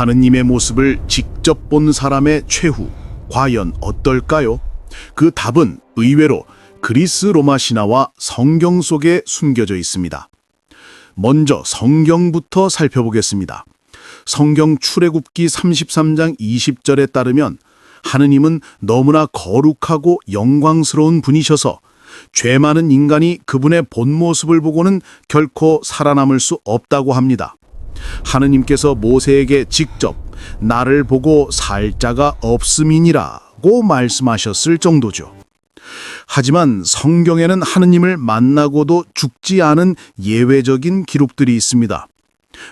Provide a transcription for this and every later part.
하느님의 모습을 직접 본 사람의 최후, 과연 어떨까요? 그 답은 의외로 그리스 로마 신화와 성경 속에 숨겨져 있습니다. 먼저 성경부터 살펴보겠습니다. 성경 출애굽기 33장 20절에 따르면 하느님은 너무나 거룩하고 영광스러운 분이셔서 죄 많은 인간이 그분의 본 모습을 보고는 결코 살아남을 수 없다고 합니다. 하느님께서 모세에게 직접 나를 보고 살 자가 없음이니라고 말씀하셨을 정도죠. 하지만 성경에는 하느님을 만나고도 죽지 않은 예외적인 기록들이 있습니다.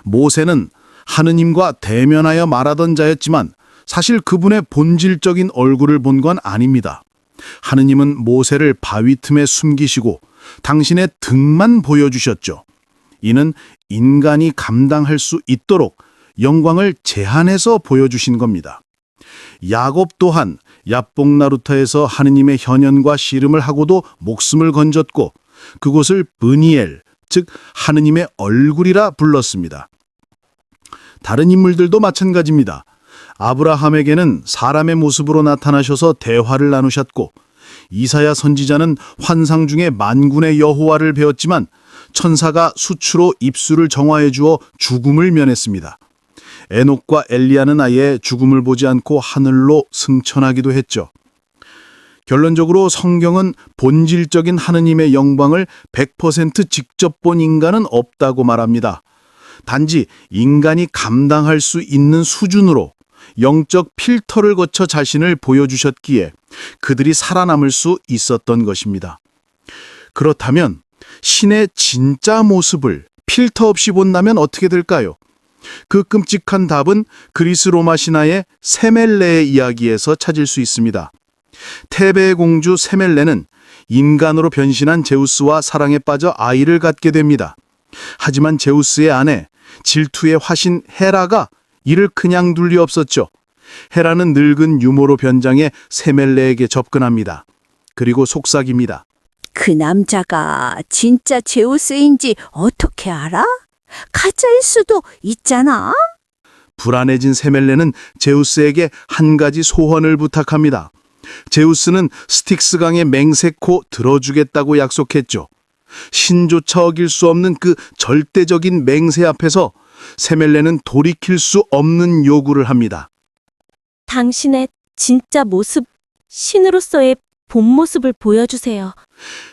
모세는 하느님과 대면하여 말하던 자였지만 사실 그분의 본질적인 얼굴을 본 건 아닙니다. 하느님은 모세를 바위 틈에 숨기시고 당신의 등만 보여주셨죠. 이는 인간이 감당할 수 있도록 영광을 제한해서 보여주신 겁니다. 야곱 또한 야복나루터에서 하느님의 현현과 씨름을 하고도 목숨을 건졌고 그곳을 브니엘, 즉 하느님의 얼굴이라 불렀습니다. 다른 인물들도 마찬가지입니다. 아브라함에게는 사람의 모습으로 나타나셔서 대화를 나누셨고 이사야 선지자는 환상 중에 만군의 여호와를 배웠지만 천사가 수추로 입술을 정화해 주어 죽음을 면했습니다. 에녹과 엘리야는 아예 죽음을 보지 않고 하늘로 승천하기도 했죠. 결론적으로 성경은 본질적인 하느님의 영광을 100% 직접 본 인간은 없다고 말합니다. 단지 인간이 감당할 수 있는 수준으로 영적 필터를 거쳐 자신을 보여주셨기에 그들이 살아남을 수 있었던 것입니다. 그렇다면 신의 진짜 모습을 필터 없이 본다면 어떻게 될까요? 그 끔찍한 답은 그리스 로마 신화의 세멜레의 이야기에서 찾을 수 있습니다. 테베의 공주 세멜레는 인간으로 변신한 제우스와 사랑에 빠져 아이를 갖게 됩니다. 하지만 제우스의 아내, 질투의 화신 헤라가 이를 그냥 둘 리 없었죠. 헤라는 늙은 유모로 변장해 세멜레에게 접근합니다. 그리고 속삭입니다. 그 남자가 진짜 제우스인지 어떻게 알아? 가짜일 수도 있잖아. 불안해진 세멜레는 제우스에게 한 가지 소원을 부탁합니다. 제우스는 스틱스강의 맹세코 들어주겠다고 약속했죠. 신조차 어길 수 없는 그 절대적인 맹세 앞에서 세멜레는 돌이킬 수 없는 요구를 합니다. 당신의 진짜 모습, 신으로서의 본 모습을 보여주세요.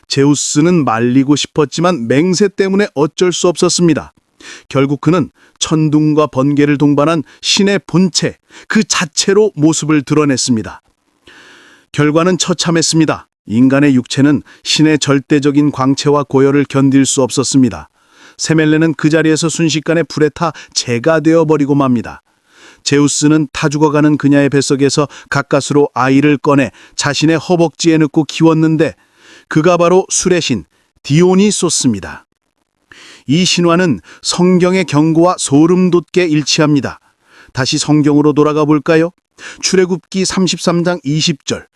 제우스는 말리고 싶었지만 맹세 때문에 어쩔 수 없었습니다. 결국 그는 천둥과 번개를 동반한 신의 본체, 그 자체로 모습을 드러냈습니다. 결과는 처참했습니다. 인간의 육체는 신의 절대적인 광채와 고열을 견딜 수 없었습니다. 세멜레는 그 자리에서 순식간에 불에 타 재가 되어버리고 맙니다. 제우스는 타 죽어가는 그녀의 뱃속에서 가까스로 아이를 꺼내 자신의 허벅지에 넣고 키웠는데 그가 바로 술의 신 디오니소스입니다. 이 신화는 성경의 경고와 소름 돋게 일치합니다. 다시 성경으로 돌아가 볼까요? 출애굽기 33장 20절.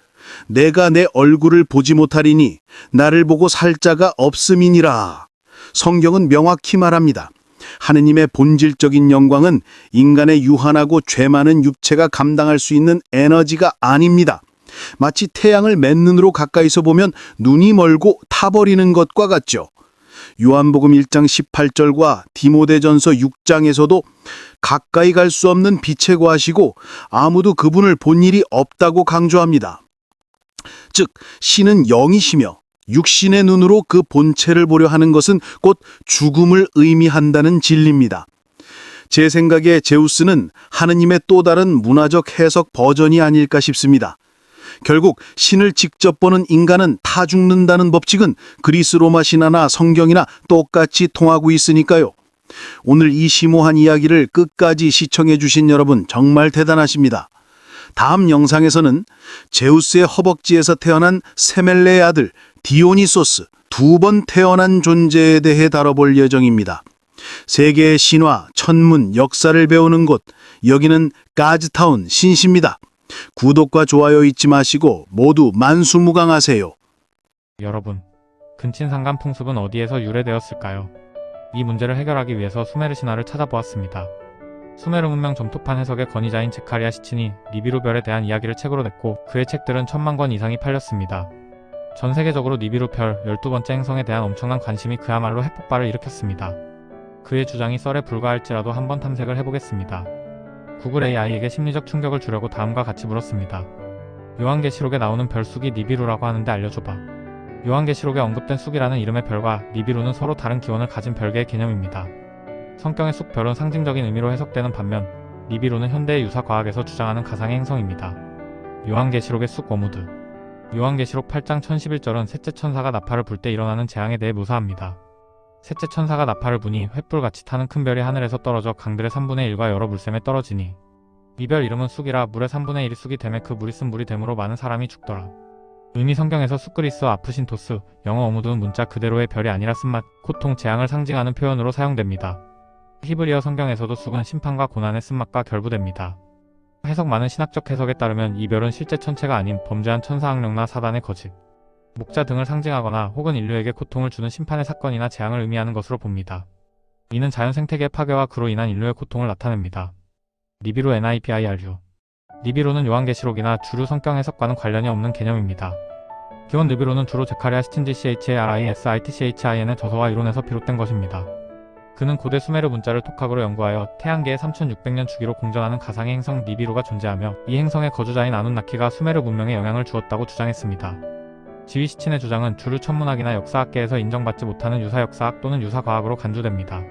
내가 내 얼굴을 보지 못하리니 나를 보고 살 자가 없음이니라. 성경은 명확히 말합니다. 하느님의 본질적인 영광은 인간의 유한하고 죄 많은 육체가 감당할 수 있는 에너지가 아닙니다. 마치 태양을 맨눈으로 가까이서 보면 눈이 멀고 타버리는 것과 같죠. 요한복음 1장 18절과 디모데전서 6장에서도 가까이 갈 수 없는 빛에 거하시고 아무도 그분을 본 일이 없다고 강조합니다. 즉 신은 영이시며 육신의 눈으로 그 본체를 보려 하는 것은 곧 죽음을 의미한다는 진리입니다. 제 생각에 제우스는 하느님의 또 다른 문화적 해석 버전이 아닐까 싶습니다. 결국 신을 직접 보는 인간은 타 죽는다는 법칙은 그리스 로마 신화나 성경이나 똑같이 통하고 있으니까요. 오늘 이 심오한 이야기를 끝까지 시청해 주신 여러분 정말 대단하십니다. 다음 영상에서는 제우스의 허벅지에서 태어난 세멜레의 아들 디오니소스, 두 번 태어난 존재에 대해 다뤄볼 예정입니다. 세계의 신화, 천문, 역사를 배우는 곳, 여기는 가즈타운 신시입니다. 구독과 좋아요 잊지 마시고 모두 만수무강하세요. 여러분, 근친상간 풍습은 어디에서 유래되었을까요? 이 문제를 해결하기 위해서 수메르 신화를 찾아보았습니다. 수메르 문명 점토판 해석의 권위자인 제카리아 시친이 니비루 별에 대한 이야기를 책으로 냈고 그의 책들은 1000만 권 이상이 팔렸습니다. 전 세계적으로 니비루 별 12번째 행성에 대한 엄청난 관심이 그야말로 핵폭발을 일으켰습니다. 그의 주장이 썰에 불과할지라도 한번 탐색을 해보겠습니다. 구글 AI에게 심리적 충격을 주려고 다음과 같이 물었습니다. 요한계시록에 나오는 별 쑥이 니비루라고 하는데 알려줘봐. 요한계시록에 언급된 쑥이라는 이름의 별과 니비루는 서로 다른 기원을 가진 별개의 개념입니다. 성경의 쑥별은 상징적인 의미로 해석되는 반면 니비루는 현대의 유사과학에서 주장하는 가상의 행성입니다. 요한계시록의 쑥 워무드. 요한계시록 8장 1011절은 셋째 천사가 나팔을 불 때 일어나는 재앙에 대해 묘사합니다. 셋째 천사가 나팔을 부니 횃불같이 타는 큰 별이 하늘에서 떨어져 강들의 3분의 1과 여러 물샘에 떨어지니 이 별 이름은 쑥이라 물의 3분의 1이 쑥이 되매 그 물이 쓴 물이 되므로 많은 사람이 죽더라. 의미 성경에서 쑥그리스 아프신토스, 영어 어무드는 문자 그대로의 별이 아니라 쓴맛, 고통, 재앙을 상징하는 표현으로 사용됩니다. 히브리어 성경에서도 쑥은 심판과 고난의 쓴맛과 결부됩니다. 해석 많은 신학적 해석에 따르면 이 별은 실제 천체가 아닌 범죄한 천사악령나 사단의 거짓, 목자 등을 상징하거나 혹은 인류에게 고통을 주는 심판의 사건이나 재앙을 의미하는 것으로 봅니다. 이는 자연 생태계의 파괴와 그로 인한 인류의 고통을 나타냅니다. 니비루 NIBIRU. 니비루는 요한계시록이나 주류 성경 해석과는 관련이 없는 개념입니다. 기원 니비루는 주로 제카리아 시친 CHARISITCHIN의 저서와 이론에서 비롯된 것입니다. 그는 고대 수메르 문자를 톡학으로 연구하여 태양계의 3600년 주기로 공전하는 가상의 행성 니비루가 존재하며 이 행성의 거주자인 아눈나키가 수메르 문명에 영향을 주었다고 주장했습니다. 지휘 시친의 주장은 주류 천문학이나 역사학계에서 인정받지 못하는 유사역사학 또는 유사과학으로 간주됩니다.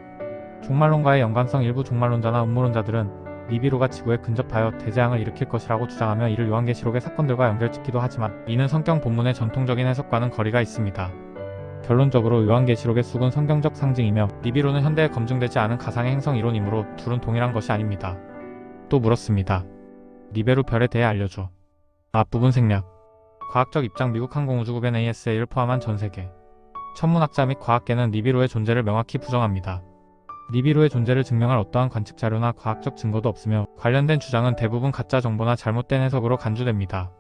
종말론과의 연관성. 일부 종말론자나 음모론자들은 니비루가 지구에 근접하여 대재앙을 일으킬 것이라고 주장하며 이를 요한계시록의 사건들과 연결짓기도 하지만 이는 성경 본문의 전통적인 해석과는 거리가 있습니다. 결론적으로 요한계시록의 쑥은 성경적 상징이며 니비루는 현대에 검증되지 않은 가상의 행성 이론이므로 둘은 동일한 것이 아닙니다. 또 물었습니다. 니베루 별에 대해 알려줘. 앞부분 생략. 과학적 입장. 미국 항공우주국의 ASA를 포함한 전세계 천문학자 및 과학계는 니비루의 존재를 명확히 부정합니다. 니비루의 존재를 증명할 어떠한 관측 자료나 과학적 증거도 없으며 관련된 주장은 대부분 가짜 정보나 잘못된 해석으로 간주됩니다.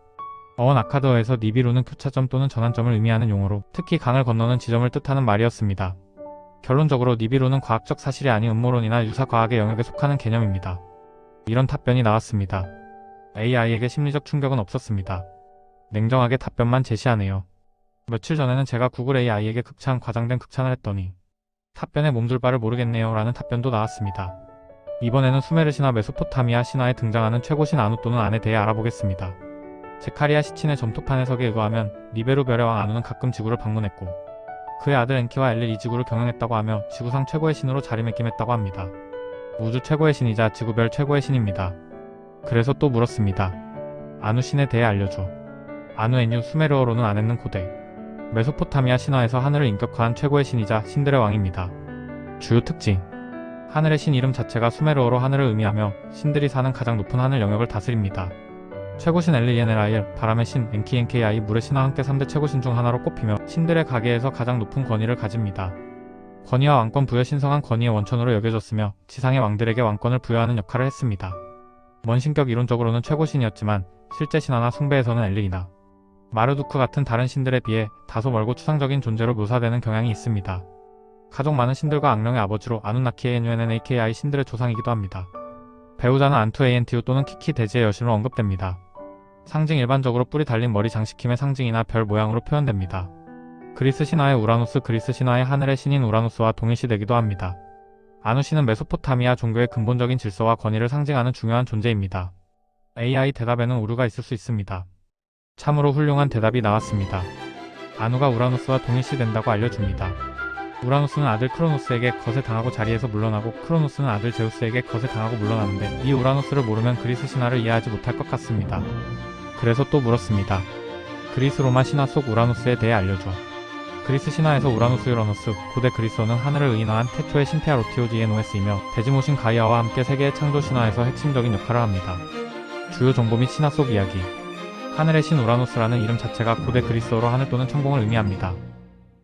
어원 아카드어에서 니비루는 교차점 또는 전환점을 의미하는 용어로 특히 강을 건너는 지점을 뜻하는 말이었습니다. 결론적으로 니비루는 과학적 사실이 아닌 음모론이나 유사과학의 영역에 속하는 개념입니다. 이런 답변이 나왔습니다. AI에게 심리적 충격은 없었습니다. 냉정하게 답변만 제시하네요. 며칠 전에는 제가 구글 AI에게 과장된 극찬을 했더니 답변에 몸둘 바를 모르겠네요 라는 답변도 나왔습니다. 이번에는 수메르 신화 메소포타미아 신화에 등장하는 최고신 아누 또는 안에 대해 알아보겠습니다. 제카리아 시친의 점토판 해석에 의거하면 니베루 별의 왕 아누는 가끔 지구를 방문했고 그의 아들 엔키와 엘릴 이 지구를 경영했다고 하며 지구상 최고의 신으로 자리매김했다고 합니다. 우주 최고의 신이자 지구별 최고의 신입니다. 그래서 또 물었습니다. 아누 신에 대해 알려줘. 아누 엔유. 수메르어로는 아넨는 고대 메소포타미아 신화에서 하늘을 인격화한 최고의 신이자 신들의 왕입니다. 주요 특징. 하늘의 신 이름 자체가 수메르어로 하늘을 의미하며 신들이 사는 가장 높은 하늘 영역을 다스립니다. 최고신 엘리엔엘아일, 바람의 신 엔키엔케이 물의 신과 함께 3대 최고신 중 하나로 꼽히며 신들의 가계에서 가장 높은 권위를 가집니다. 권위와 왕권 부여. 신성한 권위의 원천으로 여겨졌으며 지상의 왕들에게 왕권을 부여하는 역할을 했습니다. 원신격 이론적으로는 최고신이었지만 실제 신화나 숭배에서는 엘릴이나 마르두크 같은 다른 신들에 비해 다소 멀고 추상적인 존재로 묘사되는 경향이 있습니다. 가족 많은 신들과 악령의 아버지로 아누나키의 NUNNAKI 신들의 조상이기도 합니다. 배우자는 안투 ANTU 또는 키키 대지의 여신으로 언급됩니다. 상징. 일반적으로 뿔이 달린 머리. 장식힘의 상징이나 별 모양으로 표현됩니다. 그리스 신화의 우라누스. 그리스 신화의 하늘의 신인 우라누스와 동일시되기도 합니다. 아누 신은 메소포타미아 종교의 근본적인 질서와 권위를 상징하는 중요한 존재입니다. AI 대답에는 오류가 있을 수 있습니다. 참으로 훌륭한 대답이 나왔습니다. 아누가 우라누스와 동일시된다고 알려줍니다. 우라누스는 아들 크로노스에게 거세 당하고 자리에서 물러나고 크로노스는 아들 제우스에게 거세 당하고 물러나는데 이 우라누스를 모르면 그리스 신화를 이해하지 못할 것 같습니다. 그래서 또 물었습니다. 그리스 로마 신화 속 우라누스에 대해 알려줘. 그리스 신화에서 우라누스 유라누스, 고대 그리스어는 하늘을 의인화한 태초의 신페아로티오지에노에스이며 대지모신 가이아와 함께 세계의 창조 신화에서 핵심적인 역할을 합니다. 주요 정보 및 신화 속 이야기. 하늘의 신 우라누스라는 이름 자체가 고대 그리스어로 하늘 또는 천공을 의미합니다.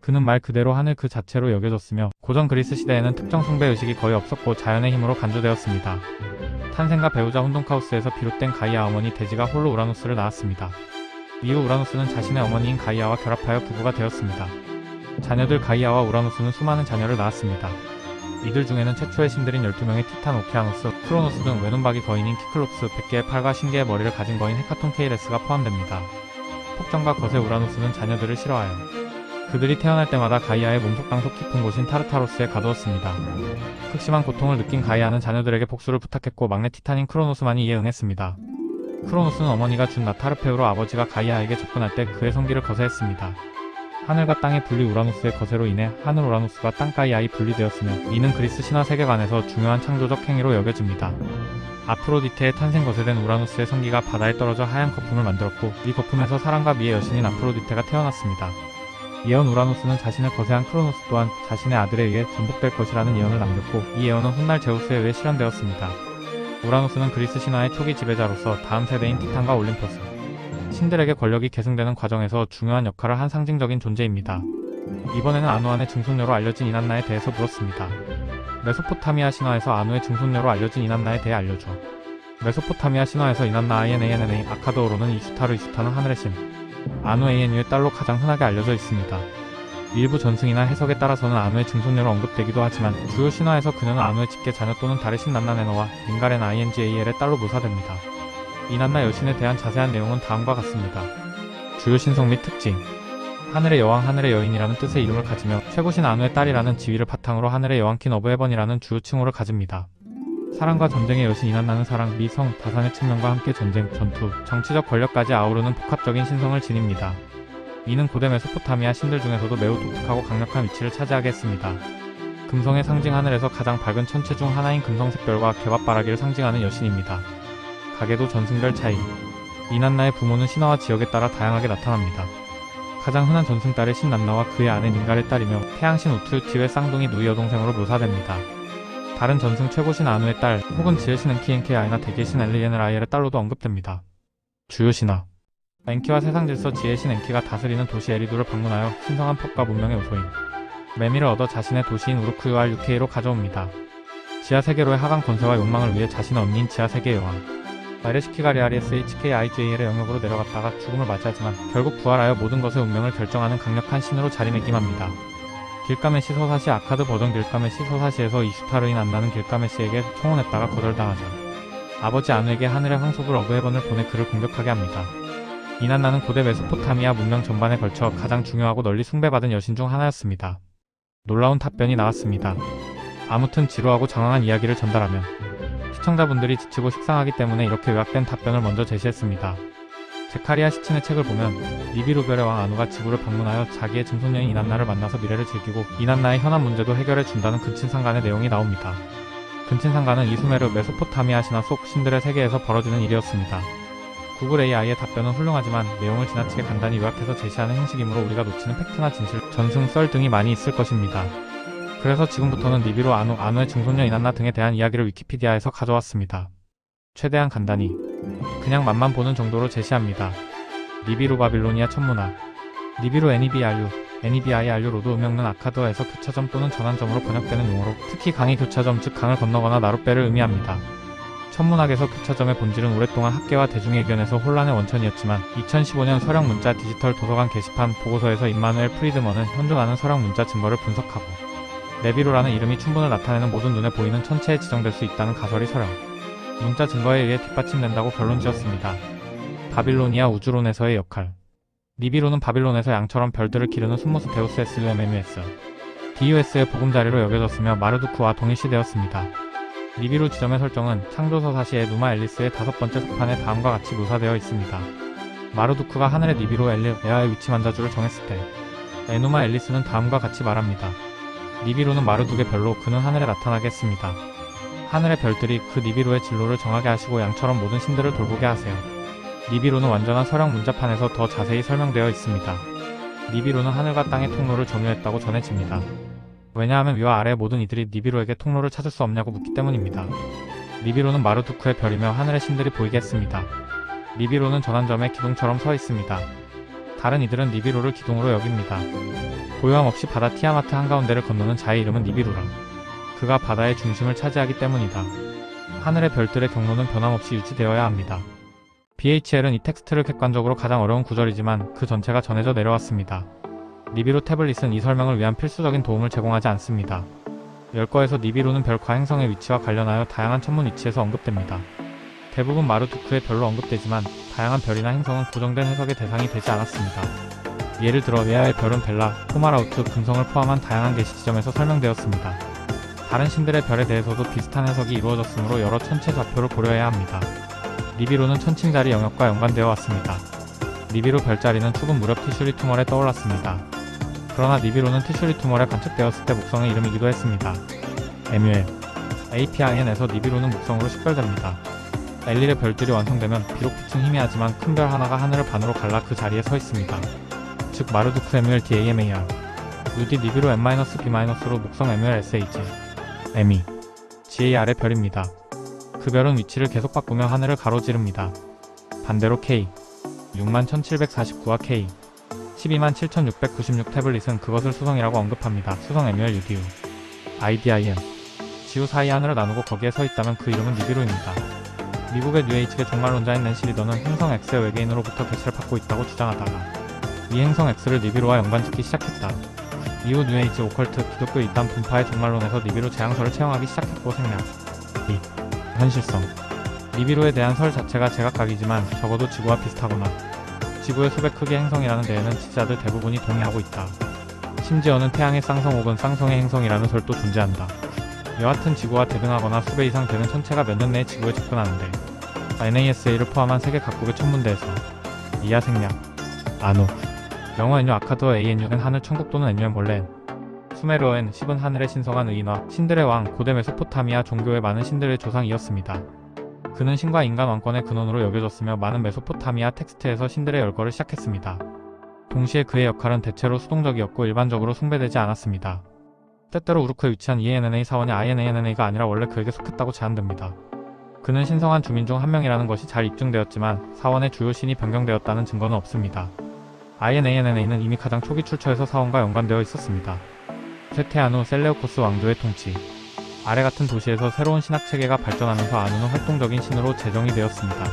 그는 말 그대로 하늘 그 자체로 여겨졌으며 고전 그리스 시대에는 특정 숭배 의식이 거의 없었고 자연의 힘으로 간주되었습니다. 탄생과 배우자 혼돈카우스에서 비롯된 가이아 어머니 데지가 홀로 우라누스를 낳았습니다. 이후 우라누스는 자신의 어머니인 가이아와 결합하여 부부가 되었습니다. 자녀들 가이아와 우라누스는 수많은 자녀를 낳았습니다. 이들 중에는 최초의 신들인 12명의 티탄 오케아노스, 크로노스 등 외눈박이 거인인 키클롭스, 100개의 팔과 신개의 머리를 가진 거인 헤카톤 케이레스가 포함됩니다. 폭정과 거세 우라노스는 자녀들을 싫어하여 그들이 태어날 때마다 가이아의 몸속 강속 깊은 곳인 타르타로스에 가두었습니다. 극심한 고통을 느낀 가이아는 자녀들에게 복수를 부탁했고 막내 티탄인 크로노스만이 이에 응했습니다. 크로노스는 어머니가 준 나타르페우로 아버지가 가이아에게 접근할 때 그의 성기를 거세했습니다. 하늘과 땅의 분리 우라노스의 거세로 인해 하늘 우라노스가 땅 가이아이 분리되었으며 이는 그리스 신화 세계관에서 중요한 창조적 행위로 여겨집니다. 아프로디테의 탄생 거세된 우라노스의 성기가 바다에 떨어져 하얀 거품을 만들었고 이 거품에서 사랑과 미의 여신인 아프로디테가 태어났습니다. 예언 우라노스는 자신을 거세한 크로노스 또한 자신의 아들에 의해 전복될 것이라는 예언을 남겼고 이 예언은 훗날 제우스에 의해 실현되었습니다. 우라노스는 그리스 신화의 초기 지배자로서 다음 세대인 티탄과 올림퍼스, 신들에게 권력이 계승되는 과정에서 중요한 역할을 한 상징적인 존재입니다. 이번에는 아누안의 증손녀로 알려진 이난나에 대해서 물었습니다. 메소포타미아 신화에서 아누의 증손녀로 알려진 이난나에 대해 알려줘. 메소포타미아 신화에서 이난나 INANNA 아카드어로는 이슈타르는 하늘의 신, 아누 ANU의 딸로 가장 흔하게 알려져 있습니다. 일부 전승이나 해석에 따라서는 아누의 증손녀로 언급되기도 하지만 주요 신화에서 그녀는 아누의 직계 자녀 또는 달의 신 난나네너와 링가렌 INGAL의 딸로 묘사됩니다. 이난나 여신에 대한 자세한 내용은 다음과 같습니다. 주요 신성 및 특징. 하늘의 여왕 하늘의 여인이라는 뜻의 이름을 가지며 최고신 아누의 딸이라는 지위를 바탕으로 하늘의 여왕 퀸 오브 헤번이라는 주요 칭호를 가집니다. 사랑과 전쟁의 여신 이난나는 사랑, 미, 성, 다산의 측면과 함께 전쟁, 전투, 정치적 권력까지 아우르는 복합적인 신성을 지닙니다. 이는 고대 메소포타미아 신들 중에서도 매우 독특하고 강력한 위치를 차지하게 했습니다. 금성의 상징 하늘에서 가장 밝은 천체 중 하나인 금성색별과 개밥바라기를 상징하는 여신입니다. 가계도 전승별 차이. 이난나의 부모는 신화와 지역에 따라 다양하게 나타납니다. 가장 흔한 전승딸의 신난나와 그의 아내 닌갈의 딸이며 태양신 우투유티의 쌍둥이 누이 여동생으로 묘사됩니다. 다른 전승 최고신 아누의 딸 혹은 지혜신 엔키엔케아이나 대계신 엘리엔을 아이엘의 딸로도 언급됩니다. 주요 신화. 엔키와 세상질서 지혜신 엔키가 다스리는 도시 에리두를 방문하여 신성한 법과 문명의 요소인 메미를 얻어 자신의 도시인 우르크유알 UK로 가져옵니다. 지하세계로의 하강 권세와 욕망을 위해 자신의 언니인 지하세계의 여왕 마레시키가리아리 SHKIJL의 영역으로 내려갔다가 죽음을 맞이하지만 결국 부활하여 모든 것의 운명을 결정하는 강력한 신으로 자리매김합니다. 길가메시 서사시 아카드 버전 길가메시 서사시에서 이슈타르인 안나는 길가메시에게 청혼했다가 거절당하자 아버지 아누에게 하늘의 황소불 어그헤번을 보내 그를 공격하게 합니다. 이난나는 고대 메소포타미아 문명 전반에 걸쳐 가장 중요하고 널리 숭배받은 여신 중 하나였습니다. 놀라운 답변이 나왔습니다. 아무튼 지루하고 장황한 이야기를 전달하면 시청자분들이 지치고 식상하기 때문에 이렇게 요약된 답변을 먼저 제시했습니다. 제카리아 시친의 책을 보면 니비루별의 왕 아누가 지구를 방문하여 자기의 증손녀인 이난나를 만나서 미래를 즐기고 이난나의 현안 문제도 해결해 준다는 근친상간의 내용이 나옵니다. 근친상간은 이수메르 메소포타미아 신화 속 신들의 세계에서 벌어지는 일이었습니다. 구글 AI의 답변은 훌륭하지만 내용을 지나치게 간단히 요약해서 제시하는 형식이므로 우리가 놓치는 팩트나 진실, 전승, 썰 등이 많이 있을 것입니다. 그래서 지금부터는 니비루 아누의 증손녀 이난나 등에 대한 이야기를 위키피디아에서 가져왔습니다. 최대한 간단히 그냥 맛만 보는 정도로 제시합니다. 니비루 바빌로니아 천문화. 니비루 NEBIRU 로드 음역는 아카드어에서 교차점 또는 전환점으로 번역되는 용어로 특히 강의 교차점 즉 강을 건너거나 나룻배를 의미합니다. 천문학에서 교차점의 본질은 오랫동안 학계와 대중의 의견에서 혼란의 원천이었지만 2015년 서령문자 디지털 도서관 게시판 보고서에서 임마누엘 프리드먼은 현존하는 서령문자 증거를 분석하고 네비루라는 이름이 춘분을 나타내는 모든 눈에 보이는 천체에 지정될 수 있다는 가설이 서령 문자 증거에 의해 뒷받침된다고 결론지었습니다. 바빌로니아 우주론에서의 역할. 니비루는 바빌론에서 양처럼 별들을 기르는 순모스 데우스 SUMMUS DUS의 보금자리로 여겨졌으며 마르두크와 동일시되었습니다. 니비루 지점의 설정은 창조서사시 에누마 앨리스의 5번째 속판에 다음과 같이 묘사되어 있습니다. 마르두크가 하늘의 니비루 에아의 위치 만자주를 정했을 때 에누마 앨리스는 다음과 같이 말합니다. 니비루는 마르둑의 별로 그는 하늘에 나타나게 했습니다. 하늘의 별들이 그 니비루의 진로를 정하게 하시고 양처럼 모든 신들을 돌보게 하세요. 니비루는 완전한 서령 문자판에서 더 자세히 설명되어 있습니다. 니비루는 하늘과 땅의 통로를 점유했다고 전해집니다. 왜냐하면 위와 아래의 모든 이들이 니비루에게 통로를 찾을 수 없냐고 묻기 때문입니다. 니비루는 마르두크의 별이며 하늘의 신들이 보이게 했습니다. 니비루는 전환점에 기둥처럼 서 있습니다. 다른 이들은 니비루를 기둥으로 여깁니다. 고요함 없이 바다 티아마트 한가운데를 건너는 자의 이름은 니비루라. 그가 바다의 중심을 차지하기 때문이다. 하늘의 별들의 경로는 변함없이 유지되어야 합니다. BHL은 이 텍스트를 객관적으로 가장 어려운 구절이지만 그 전체가 전해져 내려왔습니다. 니비루 태블릿은 이 설명을 위한 필수적인 도움을 제공하지 않습니다. 열거에서 니비루는 별과 행성의 위치와 관련하여 다양한 천문 위치에서 언급됩니다. 대부분 마르두크에 별로 언급되지만 다양한 별이나 행성은 고정된 해석의 대상이 되지 않았습니다. 예를 들어 레아의 별은 벨라, 포마라우트, 금성을 포함한 다양한 계시 지점에서 설명되었습니다. 다른 신들의 별에 대해서도 비슷한 해석이 이루어졌으므로 여러 천체 좌표를 고려해야 합니다. 니비루는 천칭자리 영역과 연관되어 왔습니다. 니비루 별자리는 추금 무렵 티슈리 투멀에 떠올랐습니다. 그러나 니비루는 티슈리 투멀에 관측되었을 때 목성의 이름이기도 했습니다. MUL APIN에서 니비루는 목성으로 식별됩니다. 엘릴의 별들이 완성되면 비록 빛은 희미하지만 큰 별 하나가 하늘을 반으로 갈라 그 자리에 서 있습니다. 즉 마르두크 MUL DAMAR UD 니비루 M-B-로 목성 MUL SH ME GAR의 별입니다. 그 별은 위치를 계속 바꾸며 하늘을 가로지릅니다. 반대로 K 61,749와 K 127,696 태블릿은 그것을 수성이라고 언급합니다. 수성 MUL UDU IDIM 지구 사이 하늘을 나누고 거기에 서 있다면 그 이름은 니비루입니다. 미국의 뉴에이지계 종말론자인 낸시 리더는 행성 X의 외계인으로부터 개체를 받고 있다고 주장하다가 이 행성 X를 니비루와 연관짓기 시작했다. 이후 뉴에이지 오컬트 기독교 이단 분파의 종말론에서 니비루 재앙설을 채용하기 시작했고 생략 2. 현실성 니비루에 대한 설 자체가 제각각이지만 적어도 지구와 비슷하거나 지구의 수백 크기의 행성이라는 데에는 지지자들 대부분이 동의하고 있다. 심지어는 태양의 쌍성 혹은 쌍성의 행성이라는 설도 존재한다. 여하튼 지구와 대등하거나 수배 이상 되는 천체가 몇 년 내에 지구에 접근하는데 NASA를 포함한 세계 각국의 천문대에서 이하 생략 아누 영어 NU 아카드어 ANU는 하늘 천국 또는 NUM 본래 수메르어엔 10은 하늘의 신성한 의인화 신들의 왕 고대 메소포타미아 종교의 많은 신들의 조상이었습니다. 그는 신과 인간 왕권의 근원으로 여겨졌으며 많은 메소포타미아 텍스트에서 신들의 열거를 시작했습니다. 동시에 그의 역할은 대체로 수동적이었고 일반적으로 숭배되지 않았습니다. 때때로 우르크에 위치한 EANNA 사원이 INANNA가 아니라 원래 그에게 속했다고 제안됩니다. 그는 신성한 주민 중 한 명이라는 것이 잘 입증되었지만 사원의 주요 신이 변경되었다는 증거는 없습니다. INANNA는 이미 가장 초기 출처에서 사원과 연관되어 있었습니다. 쇠퇴한 후 셀레우코스 왕조의 통치 아래 같은 도시에서 새로운 신학 체계가 발전하면서 아누는 활동적인 신으로 제정이 되었습니다.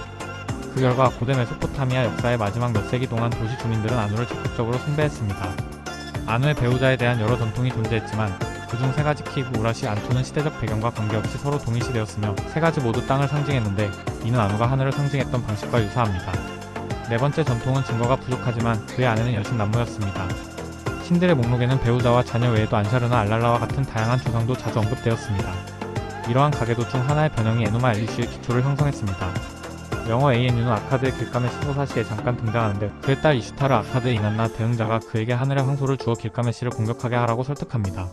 그 결과 고대 메소포타미아 역사의 마지막 몇 세기 동안 도시 주민들은 아누를 적극적으로 숭배했습니다. 아누의 배우자에 대한 여러 전통이 존재했지만 그중 세 가지 키브 우라시 안토는 시대적 배경과 관계없이 서로 동일시되었으며 세 가지 모두 땅을 상징했는데 이는 아누가 하늘을 상징했던 방식과 유사합니다. 네 번째 전통은 증거가 부족하지만 그의 아내는 여신 남무였습니다. 신들의 목록에는 배우자와 자녀 외에도 안샤르나 알랄라와 같은 다양한 조상도 자주 언급되었습니다. 이러한 가계도 중 하나의 변형이 에누마 엘리슈의 기초를 형성했습니다. 영어 ANU는 아카드의 길가메시 소사시에 잠깐 등장하는데 그의 딸 이슈타르 아카드의 이난나 대응자가 그에게 하늘의 황소를 주어 길가메시를 공격하게 하라고 설득합니다.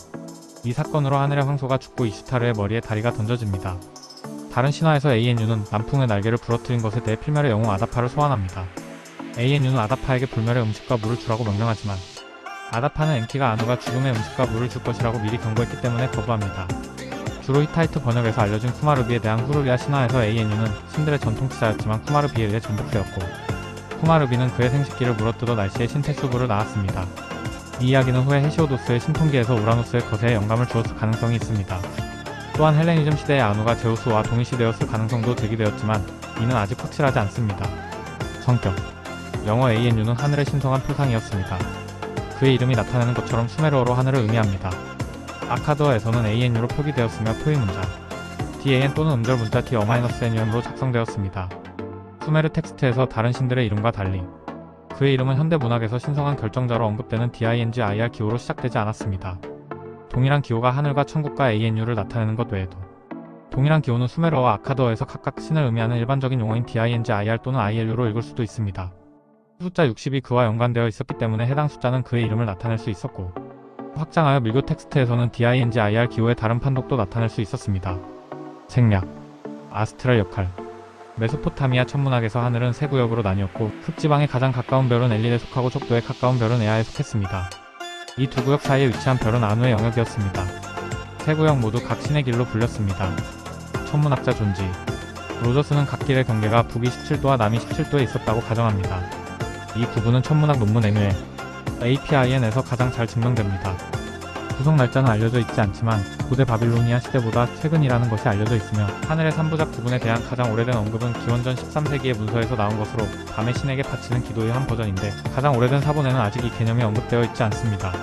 이 사건으로 하늘의 황소가 죽고 이슈타르의 머리에 다리가 던져집니다. 다른 신화에서 ANU는 남풍의 날개를 부러뜨린 것에 대해 필멸의 영웅 아다파를 소환합니다. ANU는 아다파에게 불멸의 음식과 물을 주라고 명령하지만 아다파는 엔키가 아누가 죽음의 음식과 물을 줄 것이라고 미리 경고했기 때문에 거부합니다. 주로 히타이트 번역에서 알려진 쿠마르비에 대한 후르리아 신화에서 ANU는 신들의 전통치자였지만 쿠마르비에 의해 전복되었고 쿠마르비는 그의 생식기를 물어뜯어 날씨의 신테수브를 낳았습니다. 이 이야기는 후에 헤시오도스의 신통기에서 우라노스의 거세에 영감을 주었을 가능성이 있습니다. 또한 헬레니즘 시대의 아누가 제우스와 동일시되었을 가능성도 제기되었지만 이는 아직 확실하지 않습니다. 성격 영어 ANU는 하늘의 신성한 표상이었습니다. 그의 이름이 나타내는 것처럼 수메르어로 하늘을 의미합니다. 아카드어에서는 ANU로 표기되었으며 표의 문자 DAN 또는 음절 문자 D-NUM으로 작성되었습니다. 수메르 텍스트에서 다른 신들의 이름과 달리 그의 이름은 현대 문학에서 신성한 결정자로 언급되는 DINGIR 기호로 시작되지 않았습니다. 동일한 기호가 하늘과 천국과 ANU를 나타내는 것 외에도 동일한 기호는 수메르어와 아카드어에서 각각 신을 의미하는 일반적인 용어인 DINGIR 또는 ILU로 읽을 수도 있습니다. 숫자 60이 그와 연관되어 있었기 때문에 해당 숫자는 그의 이름을 나타낼 수 있었고 확장하여 밀교 텍스트에서는 DINGIR 기호의 다른 판독도 나타낼 수 있었습니다. 생략 아스트랄 역할 메소포타미아 천문학에서 하늘은 세 구역으로 나뉘었고 흑지방에 가장 가까운 별은 엘릴에 속하고 족도에 가까운 별은 에아에 속했습니다. 이 두 구역 사이에 위치한 별은 아누의 영역이었습니다. 세 구역 모두 각 신의 길로 불렸습니다. 천문학자 존지 로저스는 각 길의 경계가 북위 17도와 남위 17도에 있었다고 가정합니다. 이 구분은 천문학 논문 MUL APIN에서 가장 잘 증명됩니다. 구성 날짜는 알려져 있지 않지만 고대 바빌로니아 시대보다 최근이라는 것이 알려져 있으며 하늘의 3부작 구분에 대한 가장 오래된 언급은 기원전 13세기의 문서에서 나온 것으로 밤의 신에게 바치는 기도의 한 버전인데 가장 오래된 사본에는 아직 이 개념이 언급되어 있지 않습니다.